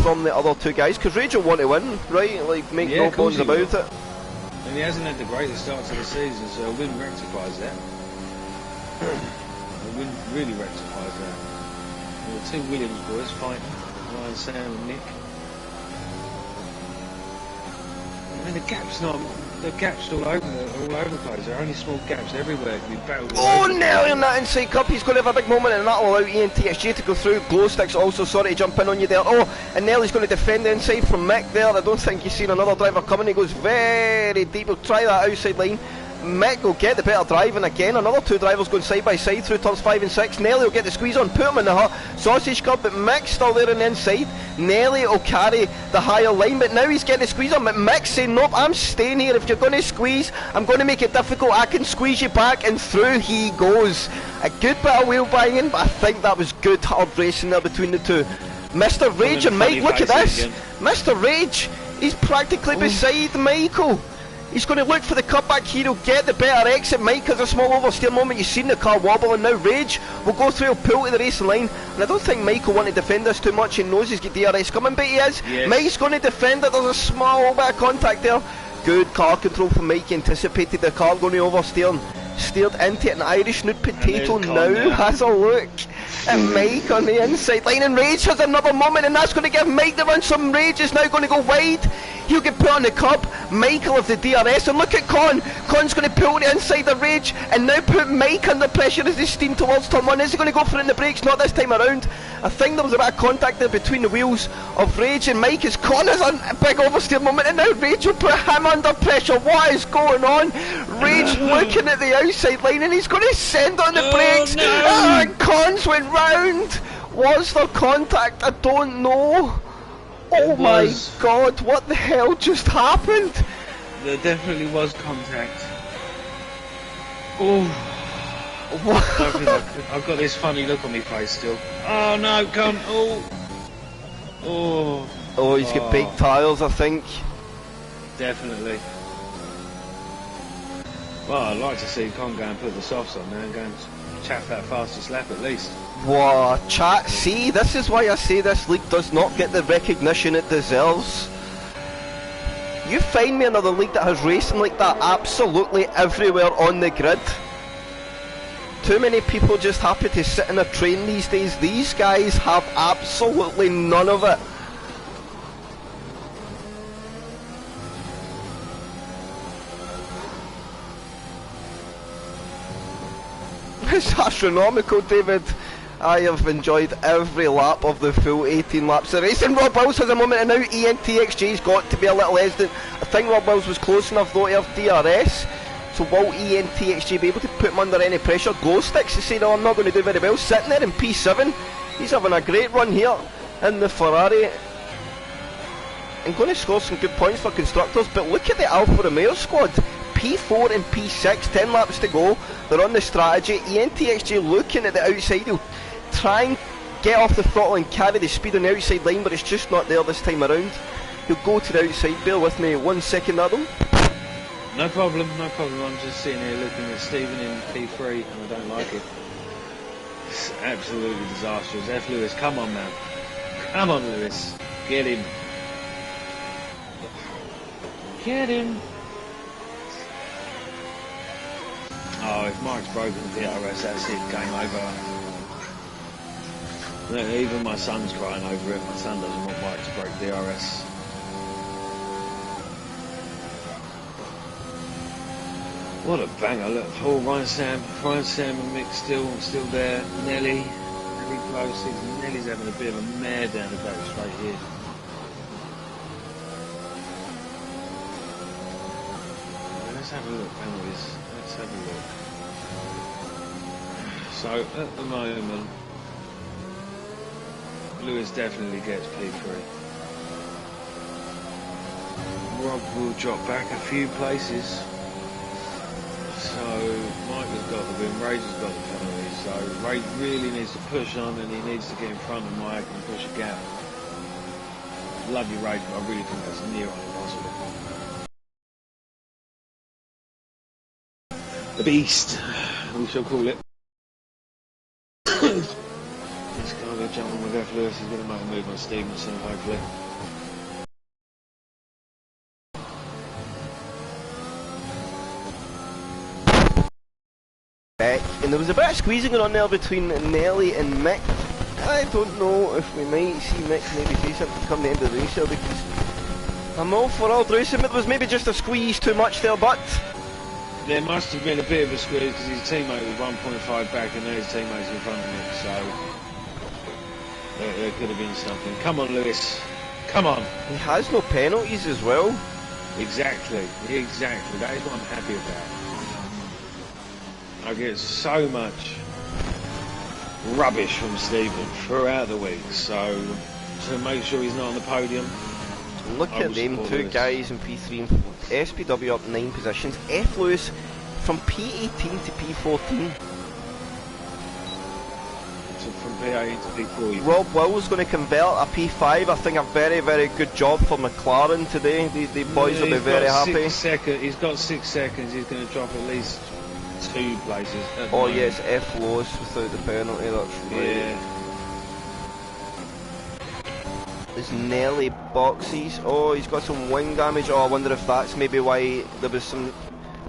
from the other two guys, because Rage will want to win, right? Like, make no bones about it. And he hasn't had the greatest start to the season, so a win rectifies that. A win really rectifies that. The two Williams boys fighting, Ryan, Sam and Nick. I mean, the gaps all over the place. There are only small gaps everywhere. Can be battled. Oh, Nelly on that inside cup. He's going to have a big moment, and that will allow ENTSG to go through. Glowstick's also sorry to jump in on you there. Oh, and Nelly's going to defend the inside from Mick there. I don't think he's seen another driver coming. He goes very deep. He'll try that outside line. Mick will get the better drive, and again another two drivers going side by side through turns 5 and 6. Nelly will get the squeeze on, put him in the sausage cup, but Mick's still there on the inside. Nelly will carry the higher line, but now he's getting the squeeze on, but Mick's saying nope, I'm staying here. If you're going to squeeze, I'm going to make it difficult. I can squeeze you back, and through he goes. A good bit of wheel banging, but I think that was good hard racing there between the two. Mr. Rage and Mike, look at this. Mr. Rage, he's practically beside Michael. He's going to look for the cutback here. He'll get the better exit. Mike has a small oversteer moment. You've seen the car wobble, and now Rage will go through. He'll pull to the racing line, and I don't think Mike will want to defend this too much. He knows he's got DRS coming, but he is. Yes. Mike's going to defend it. There's a small bit of contact there. Good car control from Mike. He anticipated the car going to oversteer and steered into it. An Irish Nude Potato now has a look at Mike on the inside line, and Rage has another moment, and that's going to give Mike the run. Some Rage is now going to go wide. He'll get put on the curb. Mike will have the DRS, and look at Con. Con's going to pull the inside of Rage and now put Mike under pressure as they steam towards turn 1. Is he going to go for it in the brakes? Not this time around. I think there was a bit of contact there between the wheels of Rage and Mike as Con has a big oversteer moment, and now Rage will put him under pressure. What is going on? Rage looking at the outside line, and he's going to send on the brakes. No. And Con's went round. Was there contact? I don't know. Oh my god, what the hell just happened? There definitely was contact. Oh, what? I've got this funny look on my face still. Oh no, come, oh, he's got big tyres, I think. Definitely. Well, I'd like to see Con go and put the softs on there and go and chaff that fastest lap at least. Whoa, chat, see, this is why I say this league does not get the recognition it deserves. You find me another league that has racing like that absolutely everywhere on the grid. Too many people just happy to sit in a train these days. These guys have absolutely none of it. It's astronomical, David. I have enjoyed every lap of the full 18 laps of racing. Rob Wills has a moment, and now ENTXJ's got to be a little hesitant. I think Rob Wills was close enough though to have DRS. So will ENTXJ be able to put him under any pressure? Glow Sticks to say, no, I'm not going to do very well. Sitting there in P7. He's having a great run here in the Ferrari. And going to score some good points for constructors. But look at the Alfa Romeo squad. P4 and P6, 10 laps to go. They're on the strategy. ENTXJ looking at the outside. He'll try and get off the throttle and carry the speed on the outside line, but it's just not there this time around. He'll go to the outside. Bear with me 1 second, Adam. No problem, no problem. I'm just sitting here looking at Stephen in P3 and I don't like it. It's absolutely disastrous. F. Lewis, come on now. Come on, Lewis. Get him. Get him. Oh, if Mike's broken the DRS, that's it, game over. Look, even my son's crying over it. My son doesn't want Mike to break DRS. What a banger, look. Oh, Ryan Sam and Mick still there. Nelly, very close. Nelly's having a bit of a mare down the back straight here. Let's have a look, penalties. Let's have a look. So, at the moment, Lewis definitely gets P3. Rob will drop back a few places. So, Mike has got the win, Ray's has got the penalty. So, Ray really needs to push on and he needs to get in front of Mike and push a gap. Love you, Ray, but I really think that's near on impossible. The Beast, we shall call it. This guy will jump on with F. Lewis. He's going to make a move on Stevenson, hopefully. And there was a bit of squeezing on there between Nelly and Mick. I don't know if we might see Mick maybe do something come the end of the race here, because I'm all for old racing, but there was maybe just a squeeze too much there, but there must have been a bit of a squeeze because his teammate was 1.5 back and now his teammate's in front of him, so there could have been something. Come on, Lewis. Come on. He has no penalties as well. Exactly. That is what I'm happy about. I get so much rubbish from Stephen throughout the week, so to make sure he's not on the podium. Look at them two guys in P3 and 4. SPW up 9 positions. F. Lewis from P18 to P14. So from P18 to P4. Rob Will's going to convert a P5. I think a very, very good job for McLaren today. The boys will be very happy. He's got 6 seconds. He's going to drop at least 2 places. Oh yes, F. Lewis without the penalty. That's right. Yeah. There's Nelly boxes. Oh, he's got some wing damage. Oh, I wonder if that's maybe why there was some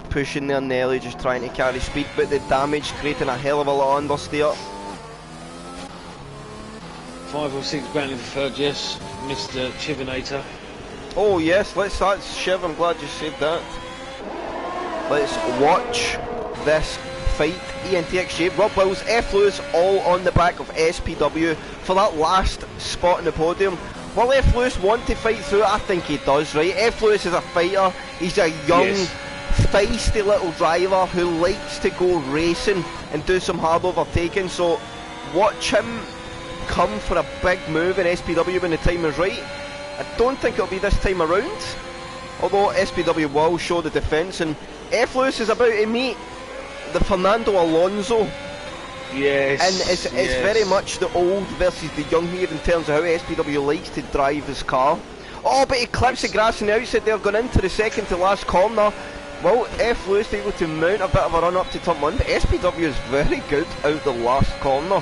pushing there. Nelly just trying to carry speed, but the damage creating a hell of a lot of understeer. 5 or 6 battling for third, yes. Mr. Chivinator. Oh yes, that's Shiv, I'm glad you said that. Let's watch this fight. ENTXJ, Rob Wills, F. Lewis all on the back of SPW for that last spot in the podium. Will F. Lewis want to fight through it? I think he does, right? F. Lewis is a fighter. He's a young, feisty little driver who likes to go racing and do some hard overtaking, so watch him come for a big move in SPW when the time is right. I don't think it'll be this time around, although SPW will show the defence, and F. Lewis is about to meet the Fernando Alonso. Yes. And it's very much the old versus the young here in terms of how SPW likes to drive his car. Oh, but he clips the grass on the outside there, going into the second to last corner. Well, F. Lewis able to mount a bit of a run up to turn 1, but SPW is very good out the last corner.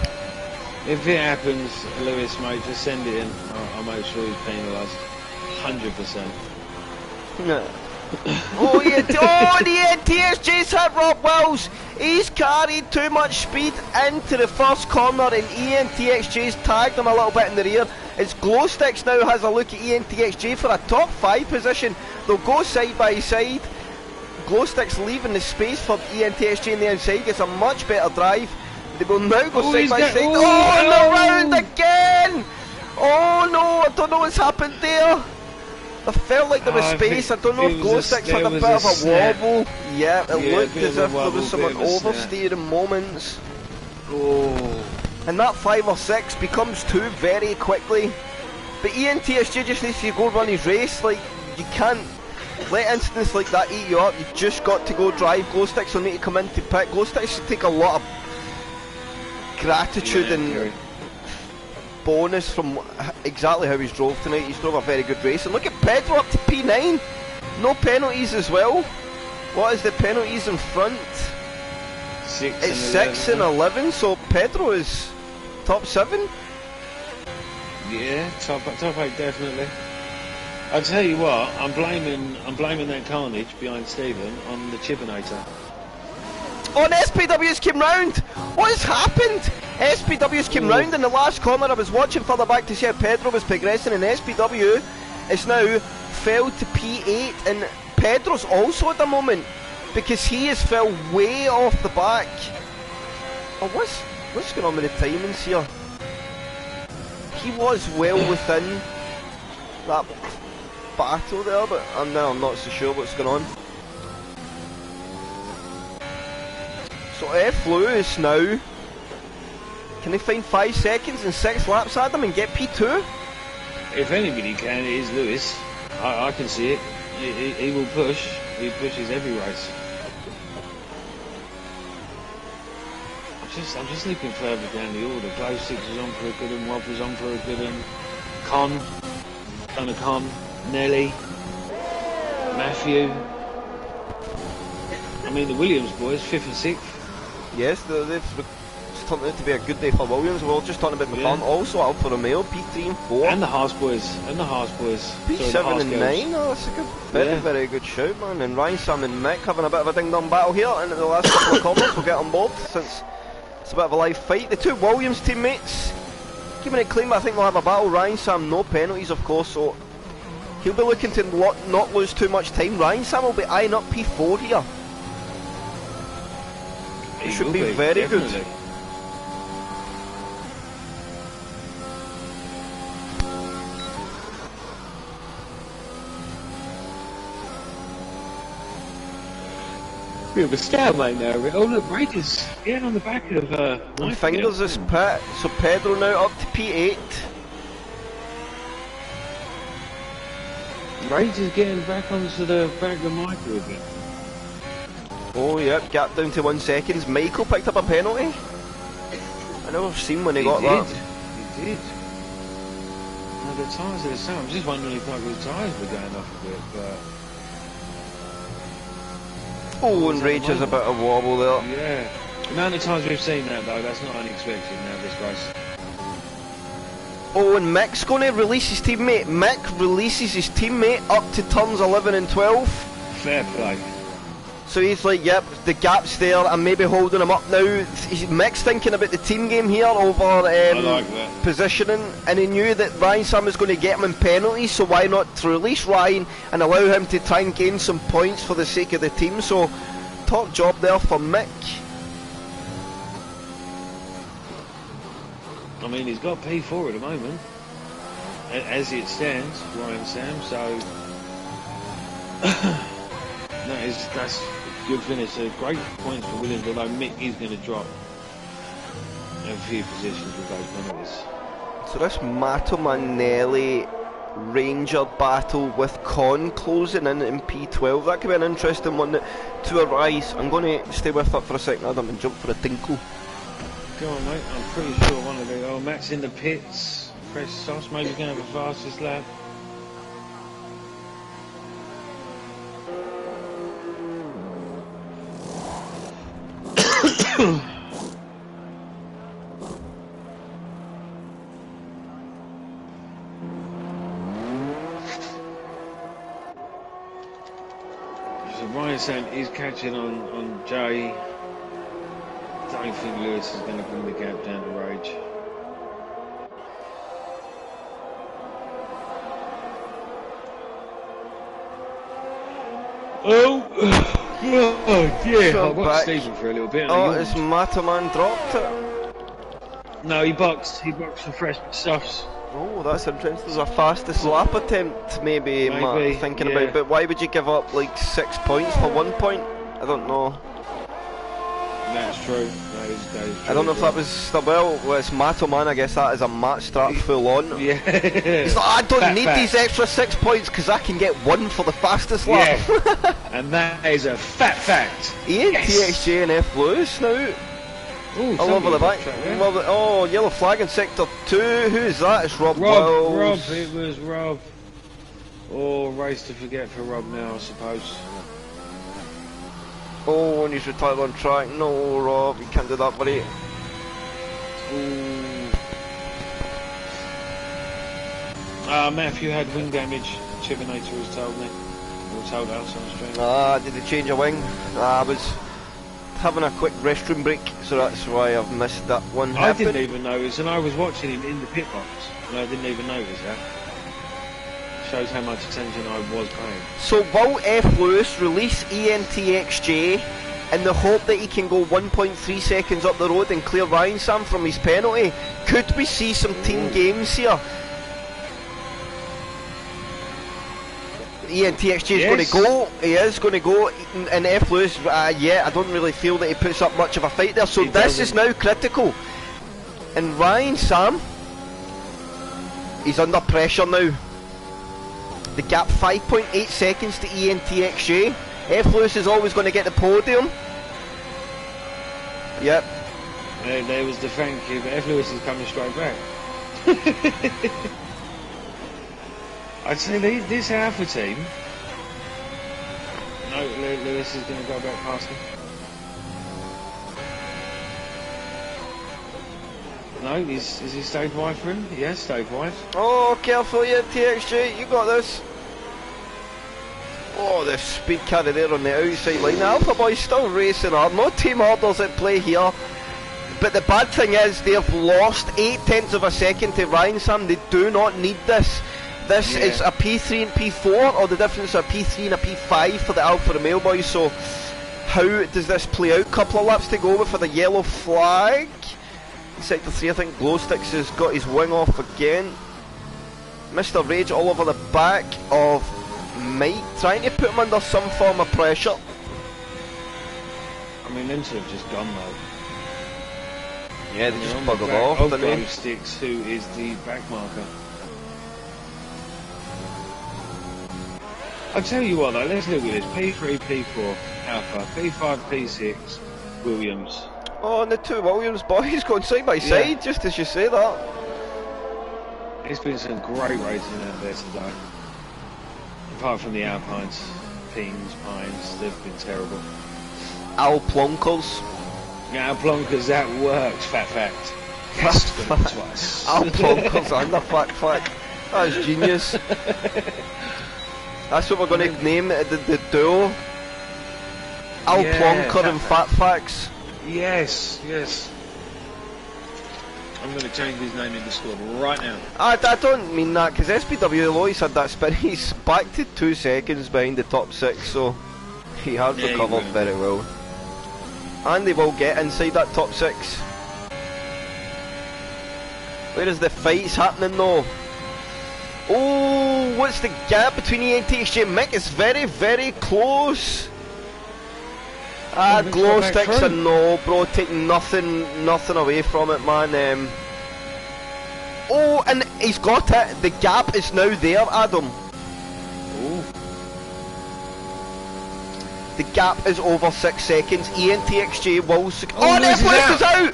If it happens, Lewis, mate, just send it in. I'll make sure he's penalised. 100%. No. Oh yeah, oh yeah, TSJ's hit Rob Wells. He's carried too much speed into the first corner and TXJ's tagged him a little bit in the rear. As Glowsticks now has a look at TXJ for a top 5 position. They'll go side by side. Glowsticks leaving the space for TXJ on the outside, gets a much better drive. They will now go side by side. Oh, and they're round again! Oh no, I don't know what's happened there. I felt like there was space. I don't know if Glowsticks had a bit of a wobble. Yeah, it looked as if there was some oversteering moments. Oh. And that 5 or 6 becomes 2 very quickly. But TSJ just needs to go run his race. Like, you can't let incidents like that eat you up. You just got to go drive. Glowsticks will need to come in to pit. Glowsticks should take a lot of gratitude and bonus from exactly how he's drove tonight. He's drove a very good race. And look at Pedro up to P9. No penalties as well. What is the penalties in front? 6 it's 6 and 11, so Pedro is top 7. Yeah, top 8 definitely. I tell you what, I'm blaming that carnage behind Stephen on the Chipinator. Oh, and SPW's came round. What has happened? SPW's came round in the last corner. I was watching further back to see how Pedro was progressing, and SPW is now fell to P8, and Pedro's also at the moment because he has fell way off the back. Oh, what's going on with the timings here? He was well within that battle there, but I'm not so sure what's going on. So F. Lewis now, can they find 5 seconds and 6 laps at them and get P2? If anybody can, it is Lewis. I can see it. He will push. He pushes every race. I'm just looking further down the order. Glow 6 is on for a good one, Rob was on for a good one. Con, Nelly, Matthew. I mean, the Williams boys, 5th and 6th. Yes, it's turned out to be a good day for Williams. We were just talking about McLaren, also Alfa Romeo, P3 and 4. And the Haas boys, P7 and 9, oh, that's a good, very good shout, man. And Ryan, Sam and Mick having a bit of a ding-dong battle here into the last couple of corners. We'll get on board since it's a bit of a live fight. The 2 Williams teammates keeping it clean, but I think they'll have a battle. Ryan, Sam, no penalties, of course, so he'll be looking to not lose too much time. Ryan, Sam will be eyeing up P4 here. It should be very definitely good. Bit of a stalemate now. Oh look, Raiders getting on the back of and Fingers is pit, so Pedro now up to P8. Raiders getting back onto the back of Michael again. Oh yep, gap down to 1 second. Michael picked up a penalty. I never seen when he got that. He did. No, the tyres are the same. I'm just wondering if Michael's tyres were going off a bit, but... Oh, and Rage has a bit of wobble there. Yeah. The amount of times we've seen that though, that's not unexpected now this race. Oh, and Mick's going to release his teammate. Mick releases his teammate up to turns 11 and 12. Fair play. So he's like, yep, the gap's there, I'm maybe holding him up now. Mick's thinking about the team game here over I like that. Positioning, and he knew that Ryan Sam was going to get him in penalties, so why not to release Ryan and allow him to try and gain some points for the sake of the team. So, top job there for Mick. I mean, he's got P4 at the moment, as it stands, Ryan Sam, so... That's a good finish. Great points for Williams, although Mick is going to drop a few positions with those penalties. So this Mato-Manelli Ranger battle with Con closing in P12, that could be an interesting one to arise. I'm going to stay with it for a second, Adam, and jump for a tinkle. Go on, mate. I'm pretty sure one of the... Oh, Matt's in the pits. Fresh sauce, maybe going to have the fastest lap. So Ryan saying he's catching on Jay. Don't think Lewis is going to bring the gap down to Rage. Oh yeah, I watched Stephen for a little bit. Oh, has Mataman dropped it? No, he boxed for freshman stuffs. Oh, that's interesting. There's a fastest lap attempt, maybe thinking about. But why would you give up like 6 points for 1 point? I don't know. That's true. That is true. I don't know if that was it's Matoman. I guess that is a match start full on. Yeah. He's like, I don't need these extra 6 points because I can get 1 for the fastest lap. Yeah. And that is a fat fact. Ian, TXJ and F Lewis now. Ooh, all over the back. Oh, yellow flag in sector 2. Who is that? It's Rob Wells. Rob, it was Rob. Oh, race to forget for Rob now, I suppose. Oh, and he's retired on track. No, Rob, you can't do that, buddy. Matthew had wing damage. Chivinator has told me. Or told us on the stream. Did he change a wing? I was having a quick restroom break, so that's why I've missed that one. I didn't even notice, and I was watching him in the pit box, and I didn't even notice that. Shows how much attention I was paying. So will F Lewis release ENTXJ in the hope that he can go 1.3 seconds up the road and clear Ryan Sam from his penalty? Could we see some team games here? ENTXJ is going to go, he is going to go, and F Lewis, yeah, I don't really feel that he puts up much of a fight there, so this is now critical. And Ryan Sam, he's under pressure now. The gap 5.8 seconds to ENTXJ. F Lewis is always going to get the podium. Yep. There was the thank you, but F Lewis is coming straight back. I'd say this Alpha team. No, Lewis is going to go back past him. No, is he stayed wide for him? Yes, stayed wide. Oh, careful, yeah, TXJ, you got this. Oh, the speed carry there on the outside line. The Alpha boys still racing hard. No team orders at play here. But the bad thing is they've lost 0.8 of a second to Ryan Sam. They do not need this. This is a P3 and P4, or the difference of a P3 and a P5 for the Alfa Romeo boys. So how does this play out? Couple of laps to go for the yellow flag. In sector 3, I think Glowsticks has got his wing off again. Mr. Rage all over the back of Mike, trying to put him under some form of pressure. I mean, them two have just gone though. Yeah, they just buggered off, didn't they? Glowsticks, who is the back marker. I'll tell you what though, let's look at this. P3, P4, Alpha, P5, P6, Williams. Oh, and the two Williams boys going side by side, just as you say that. It's been some great racing out there today. Apart from the Alpines, Pings, Pines, they've been terrible. Al Plonkers. Al Plonkers, that works, fat fact. Yes, twice. Al Plonkers and the fat fact. That's genius. That's what we're going to name it, the duo. Al Plonker and Fat Facts. Yes, yes. I'm going to change his name in the squad right now. I don't mean that, because SPW always had that spin. He's back to 2 seconds behind the top 6, so he has recovered very well. And they will get inside that top 6. Where is the fights happening though? Oh, what's the gap between ENTXJ and Mick? It's very, very close. Glowsticks and no, bro, take nothing away from it, man. Oh, and he's got it. The gap is now there, Adam. Ooh. The gap is over 6 seconds. ENTXJ will... Oh, and F Lewis is out!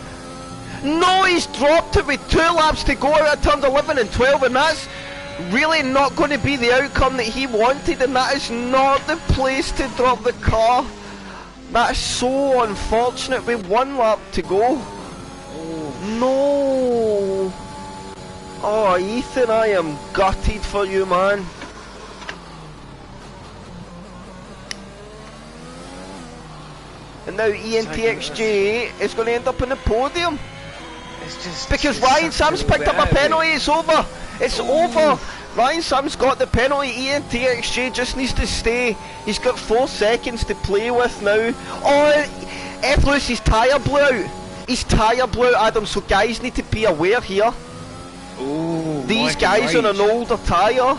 No, he's dropped it with 2 laps to go out of turns 11 and 12, and that's really not going to be the outcome that he wanted, and that is not the place to drop the car. That's so unfortunate with 1 lap to go. No! Oh, Ethan, I am gutted for you, man. And now ENTXJ is going to end up in the podium. Because Ryan Sam's picked up a penalty, it's over. It's over. Ryan Sam's got the penalty. ENTXJ just needs to stay. He's got 4 seconds to play with now. Oh, F. Lewis, his tyre blew out. His tyre blew out, Adam, so guys need to be aware here. Ooh, These Mike guys on an older tyre.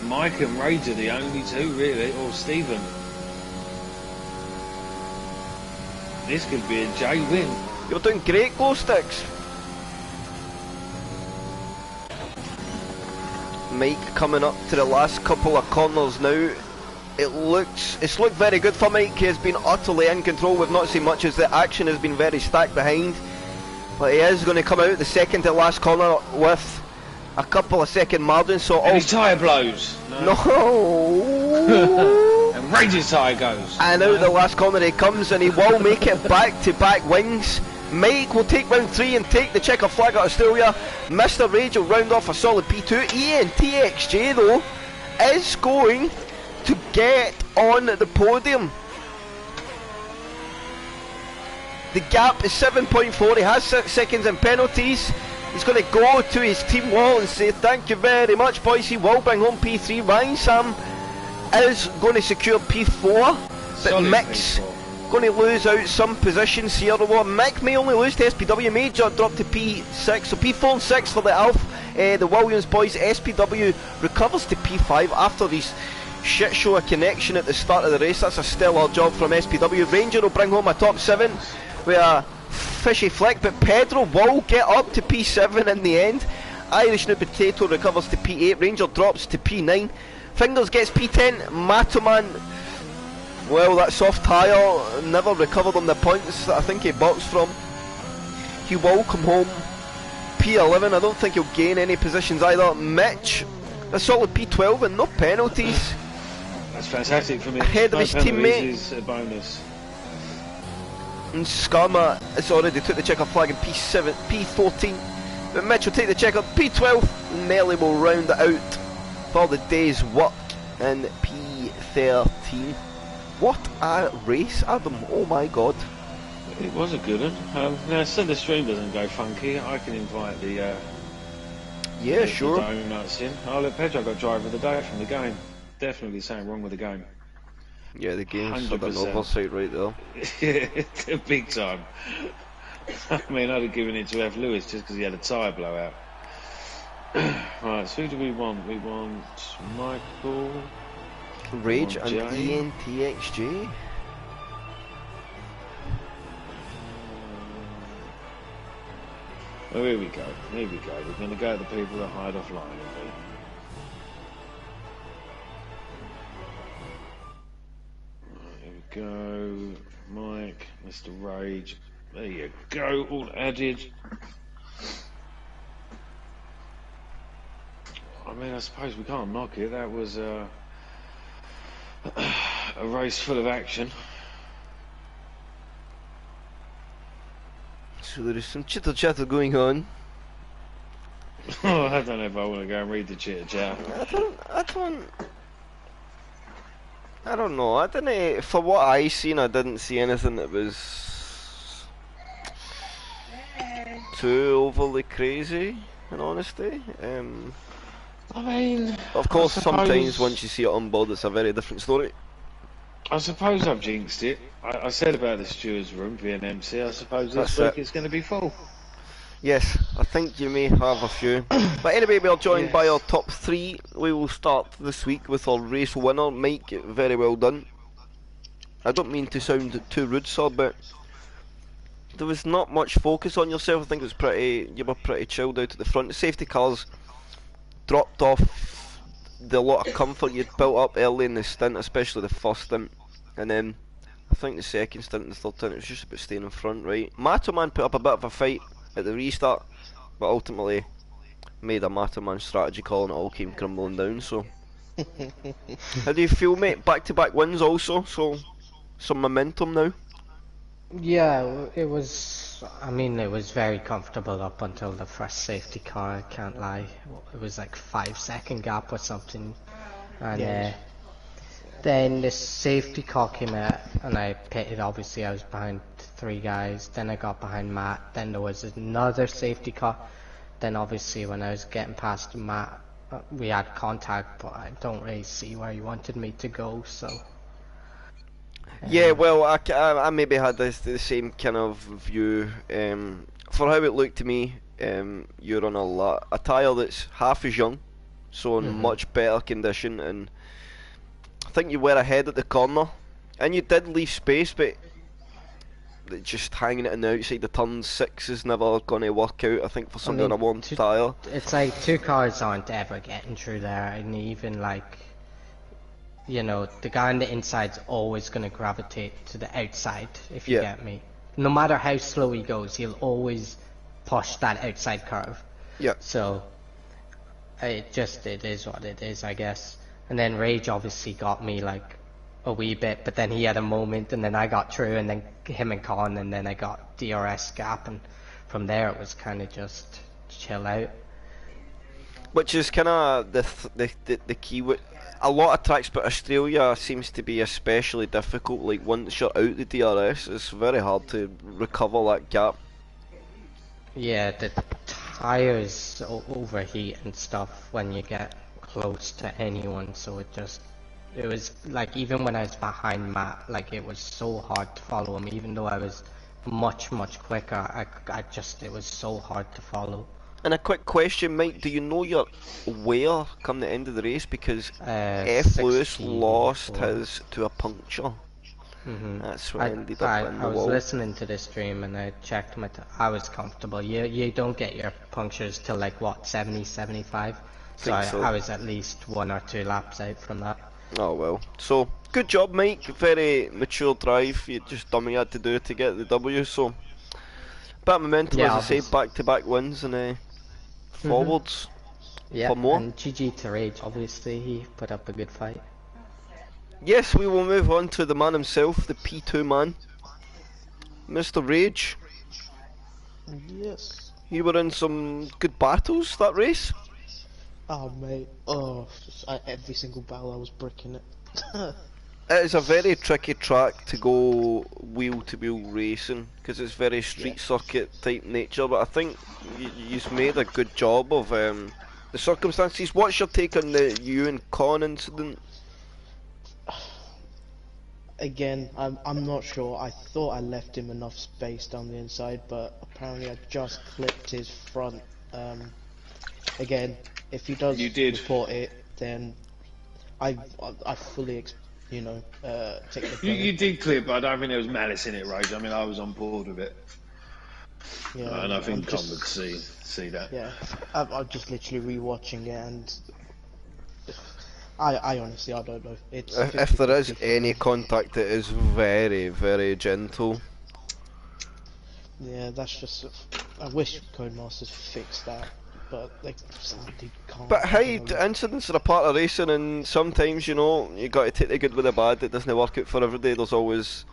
Mike and Rage are the only two, really, or Stephen. This could be a J win. You're doing great, Glow Sticks. Mike coming up to the last couple of corners now. It's looked very good for Mike. He has been utterly in control. We've not seen much as the action has been very stacked behind. But he is going to come out the second to last corner with a couple of second margins. So and his tyre blows. No. And Rage's tyre goes. And out the last corner he comes, and he will make it back-to-back wins. Mike will take round 3 and take the checker flag at Australia. Mr. Rage will round off a solid P2. ENTXJ though is going to get on the podium. The gap is 7.4. He has 6 seconds in penalties. He's going to go to his team wall and say thank you very much, boys. He will bring home P3. Ryan Sam is going to secure P4, but Mick's going to lose out some positions here. Well, Mick may only lose to SPW, may drop to P6, so P4 and 6 for the Alf. The Williams boys. SPW recovers to P5 after these shit show a connection at the start of the race. That's a stellar job from SPW. Ranger will bring home a top 7 with a fishy flick, but Pedro will get up to P7 in the end. Irish New Potato recovers to P8. Ranger drops to P9. Fingers gets P10. Matoman, well, that soft tyre never recovered on the points that I think he boxed from. He will come home P11. I don't think he'll gain any positions either. Mitch, a solid P12 and no penalties. That's fantastic for me. Ahead of his teammate. Is a bonus. And Skarma has already took the checker flag in P7, P14. But Mitch will take the checker P12. Nelly will round it out for the day's work in P13. What a race, Adam. Oh my god. It was a good one. Now, since the stream doesn't go funky, I can invite the yeah, sure. The donuts in. Oh, look, Pedro got driver of the day from the game. Definitely something wrong with the game. Yeah, the game's had an 100%. oversight right there. Yeah, big time. I mean, I'd have given it to F. Lewis just because he had a tyre blowout. Right, so who do we want? We want Michael, Rage and Jay. ENTXJ. Oh, here we go. Here we go. We're going to go to the people that hide offline. Here we go. Mike, Mr. Rage. There you go. All added. I mean, I suppose we can't knock it. That was a race full of action. So there is some chitter chatter going on. Oh, I don't know if I want to go and read the chitter chat. I don't know. I didn't. For what I seen, I didn't see anything that was too overly crazy. In honesty, I mean, of course, sometimes once you see it on board, it's a very different story. I suppose I've jinxed it. I said about the steward's room being empty. I suppose this week it's going to be full. Yes, I think you may have a few. But anyway, we are joined by our top 3. We will start this week with our race winner, Mike. Very well done. I don't mean to sound too rude, sir, but there was not much focus on yourself. I think it was you were pretty chilled out at the front. The safety cars dropped off the lot of comfort you'd built up early in the stint, especially the first stint. And then I think the second stint and the third stint, it was just about staying in front, right? Matoman put up a bit of a fight at the restart, but ultimately made a Matoman strategy call and it all came crumbling down. So how do you feel, mate? Back-to-back wins also, so some momentum now? Yeah, it was. I mean, it was very comfortable up until the first safety car. I can't lie. It was like 5 second gap or something, and Yeah, then the safety car came out, and I pitted. Obviously, I was behind 3 guys. Then I got behind Matt. Then there was another safety car. Then obviously, when I was getting past Matt, we had contact, but I don't really see where he wanted me to go. So. Yeah, well, I maybe had the same kind of view. For how it looked to me, you're on a tyre that's half as young, so in much better condition, and I think you were ahead at the corner, and you did leave space, but just hanging it on the outside the turn 6 is never going to work out, I think, for somebody on a warm tyre. It's like 2 cars aren't ever getting through there, and even like, you know, the guy on the inside's always going to gravitate to the outside, if you get me. No matter how slow he goes, he'll always push that outside curve. Yeah. So, it is what it is, I guess. And then Rage obviously got me like a wee bit, but then he had a moment, and then I got through, and then him and Con, and then I got DRS gap, and from there it was kind of just chill out. Which is kind of the key. A lot of tracks, but Australia seems to be especially difficult. Like once you're out the DRS, it's very hard to recover that gap. Yeah, the tires overheat and stuff when you get close to anyone. So it was like, even when I was behind Matt, like it was so hard to follow him. Even though I was much quicker, it was so hard to follow. And a quick question, Mike, do you know your where come the end of the race? Because F. Lewis lost his to a puncture. That's what ended up in the wall. I was listening to the stream and I checked I was comfortable. You don't get your punctures till like what, 70, 75? So I was at least 1 or 2 laps out from that. Oh well. So good job, Mike. Very mature drive. You just done what you had to do to get the W. So bit of momentum, as I say, back-to-back wins and forwards for more. And GG to Rage, obviously, he put up a good fight. Yes, we will move on to the man himself, the P2 man, Mr. Rage. Yes. You were in some good battles that race. Oh mate, every single battle I was bricking it. It is a very tricky track to go wheel-to-wheel racing because it's very street circuit type nature, but I think you've made a good job of the circumstances. What's your take on the you and Con incident? Again, I'm not sure. I thought I left him enough space down the inside, but apparently I just clipped his front. Again, if he does report it, then I fully take the blame. You did clip, but I don't think there was malice in it, Rage. I mean, I was on board with it. Yeah, and I think Con would see that. Yeah, I'm just literally rewatching it, and I honestly, I don't know. It's if there is any contact, it is very gentle. Yeah, that's just. I wish Codemasters fixed that, but they can't. But hey, incidents are a part of racing, and sometimes, you know, you got to take the good with the bad. It doesn't work out for every day. There's always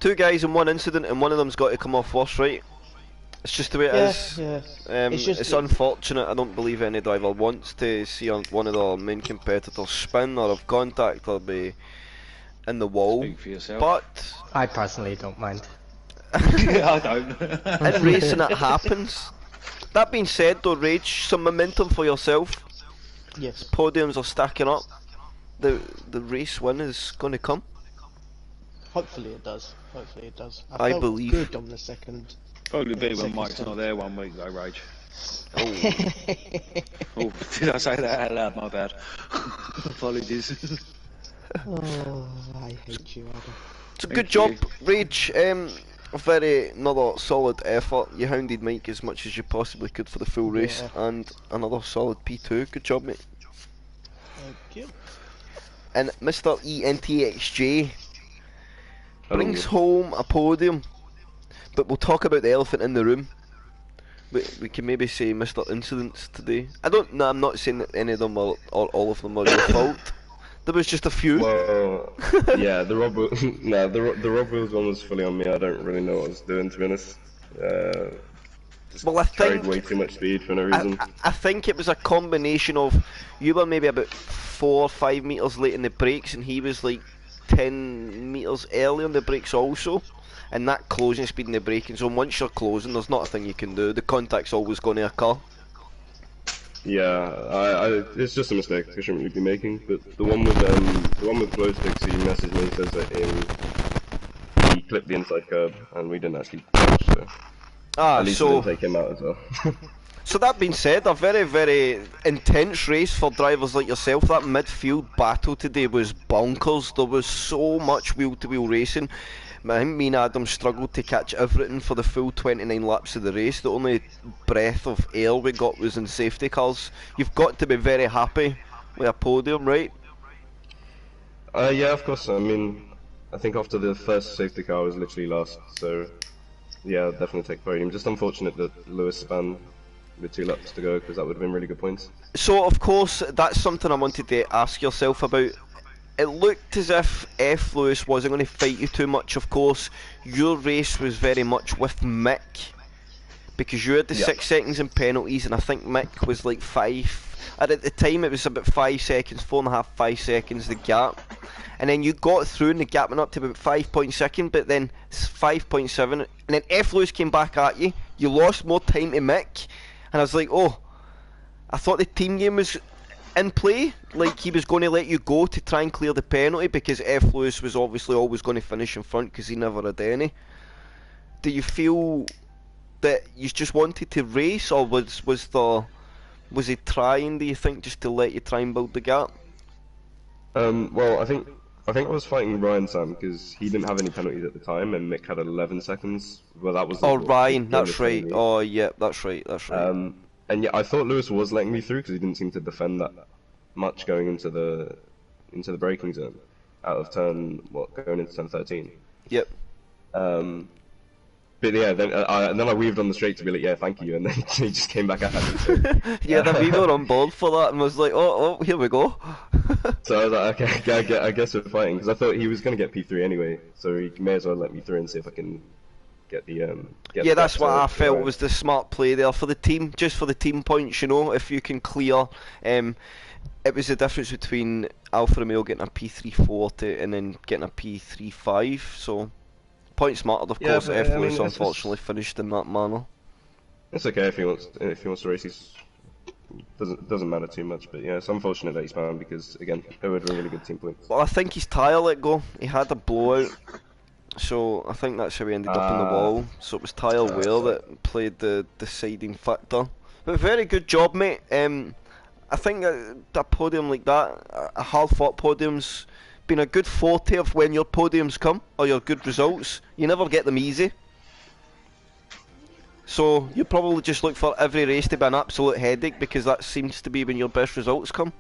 2 guys in one incident, and one of them's got to come off worse, right? It's just the way it is. Yeah. It's unfortunate. I don't believe any driver wants to see one of their main competitors spin or have contact or be in the wall. Speak for yourself. But I personally don't mind. I don't. In racing, it happens. That being said, though, Rage, some momentum for yourself. Yes. Podiums are stacking up. The race win is going to come. Hopefully it does. I felt believe. Good on the second. Probably be when Mike's not there 1 week though, Rage. Oh, did I say that out loud? My bad. Apologies. Oh, I hate you, Adam. It's a good job, Rage. Another solid effort. You hounded Mike as much as you possibly could for the full race, and another solid P2. Good job, mate. Thank you. And Mr. ENTXJ brings home a podium, but we'll talk about the elephant in the room. We can maybe say Mr. Incidents today. I'm not saying that any of them or all of them are your fault. There was just a few. Well, yeah, the Rob, no, the Rob Wills one was fully on me. I don't really know what I was doing, to be honest. Just Well, I carried think way too much speed for no reason. I think it was a combination of you were maybe about 4 or 5 meters late in the brakes, and he was like 10 meters early on the brakes also. And that closing speed in the braking zone, once you're closing, there's not a thing you can do. The contact's always going to occur. Yeah, it's just a mistake I shouldn't really be making. But the one with glow sticks, he messaged me and says that he clipped the inside curb, and we didn't actually touch, so at least we didn't take him out as well. So that being said, a very, very intense race for drivers like yourself. That midfield battle today was bonkers. There was so much wheel-to-wheel racing. I think me and Adam struggled to catch everything for the full 29 laps of the race. The only breath of air we got was in safety cars. You've got to be very happy with a podium, right? Yeah, of course. I mean, I think after the first safety car I was literally last, so yeah, I'd definitely take podium. Just unfortunate that Lewis spun with 2 laps to go, because that would have been really good points. So, of course, that's something I wanted to ask yourself about. It looked as if F. Lewis wasn't going to fight you too much, of course. Your race was very much with Mick, because you had the 6 seconds in penalties, and I think Mick was like 5. At the time, it was about 5 seconds, 4.5, 5 seconds, the gap. And then you got through, and the gap went up to about 5.2, but then 5.7. And then F. Lewis came back at you. You lost more time to Mick. And I was like, oh, I thought the team game was in play, like he was going to let you go to try and clear the penalty, because F. Lewis was obviously always going to finish in front because he never had any. Do you feel that you just wanted to race, or was he trying, do you think, just to let you try and build the gap? Well, I think I was fighting Ryan Sam because he didn't have any penalties at the time, and Mick had 11 seconds. Well, that was. Oh, Ryan, that's right. Oh, yeah, that's right. And yeah, I thought Lewis was letting me through because he didn't seem to defend that much going into the braking zone out of going into turn 13. Yep. But yeah, then I weaved on the straight to be like, yeah, thank you, and then he just came back at me. So, yeah, then we were on board for that and was like, oh, here we go. So I was like, okay, I guess we're fighting, because I thought he was going to get P3 anyway, so he may as well let me through and see if I can get the yeah, that's what I felt was the smart play there for the team, just for the team points, you know, if you can clear. It was the difference between Alfa Romeo getting a P340 and then getting a P35, so points mattered, of course. F. Lewis unfortunately finished in that manner. It's okay if he wants to race. Doesn't matter too much, but yeah, it's unfortunate that he's banned because again, it would have really good team points. Well, I think his tyre let go. He had a blowout, so I think that's how he ended up in the wall. So it was tyre wear that played the deciding factor. But very good job, mate. I think that podium like that, a hard-fought podium's been a good forte of when your podiums come, or your good results. You never get them easy. So you probably just look for every race to be an absolute headache, because that seems to be when your best results come.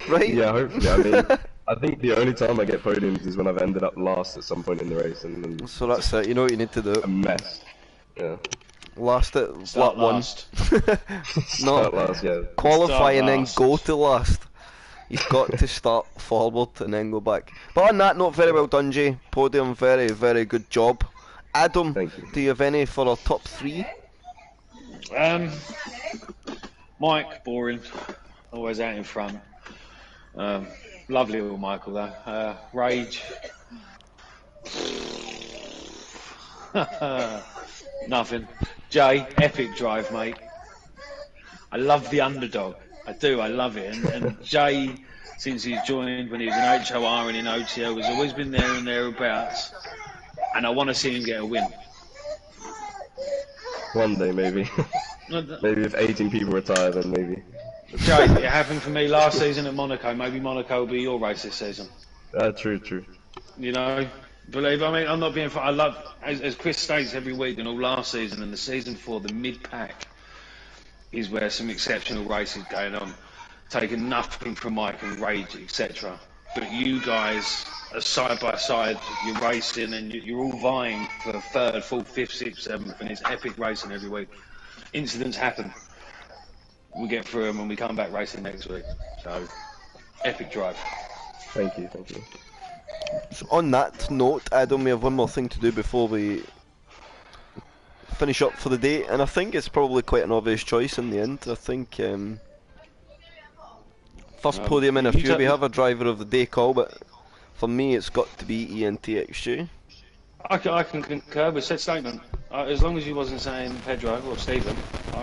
Right? Yeah, hopefully. I mean, I think the only time I get podiums is when I've ended up last at some point in the race, and then so that's it. You know what you need to do. A mess. Yeah. Last at lap 1. Start last, yeah. Qualify and then go to last. You've got to start forward and then go back. But on that note, very well done, Jay. Podium, very, very good job. Adam, do you have any for our top 3? Mike, boring. Always out in front. Lovely little Michael though. Rage. Nothing. Jay, epic drive, mate. I love the underdog. I do, I love it. And Jay, since he's joined, when he was in HOR and in OTL, has always been there and thereabouts. And I want to see him get a win. One day, maybe. Maybe if 18 people retire, then maybe. Jay, it happened for me last season at Monaco. Maybe Monaco will be your race this season. True. You know, believe. I mean, I'm not being. I love, as Chris states every week, and all last season and the season 4, the mid-pack is where some exceptional races going on. Taking nothing from Mike and Rage, etc. But you guys are side by side. You're racing, and you're all vying for 3rd, 4th, 5th, 6th, 7th, and it's epic racing every week. Incidents happen. We get through them and we come back racing next week. So Epic drive. Thank you, thank you. So on that note, I only have one more thing to do before we finish up for the day, and I think it's probably quite an obvious choice in the end. I think first podium in a few. We have a driver of the day call, but for me it's got to be ENTXG. I can concur with said statement. As long as you wasn't saying Pedro or Stephen,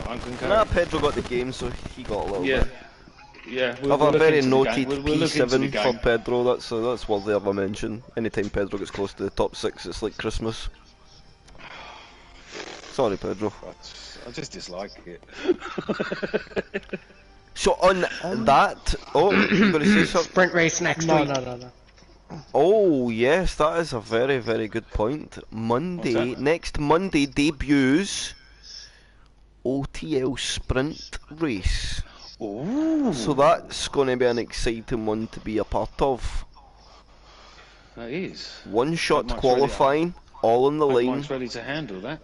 I'm concurring. Nah, Pedro got the game, so he got a little bit. Yeah, I have a very noted P7 for Pedro, that's worthy of a mention. Anytime Pedro gets close to the top 6, it's like Christmas. Sorry, Pedro. I just dislike it. So on that, you're going to say something? Sprint race next week. No. Oh yes, that is a very, very good point. Next Monday debuts OTL Sprint race. Ooh. So that's going to be an exciting one to be a part of. That is. One shot qualifying, all on the line. Mike's ready to handle that.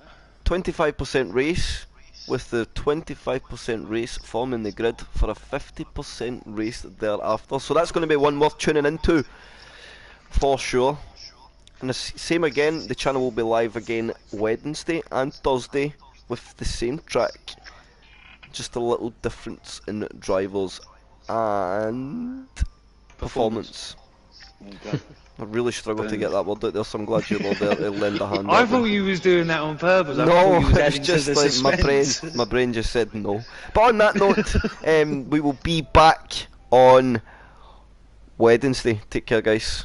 25% race, with the 25% race forming the grid for a 50% race thereafter. So that's going to be one worth tuning into, for sure. And the same again, the channel will be live again Wednesday and Thursday with the same track. Just a little difference in drivers and performance. Okay. I really struggled to get that word out there, so I'm glad you were there to lend a hand. I thought you was doing that on purpose. No, it's just like my brain just said no. But on that note, we will be back on Wednesday. Take care, guys.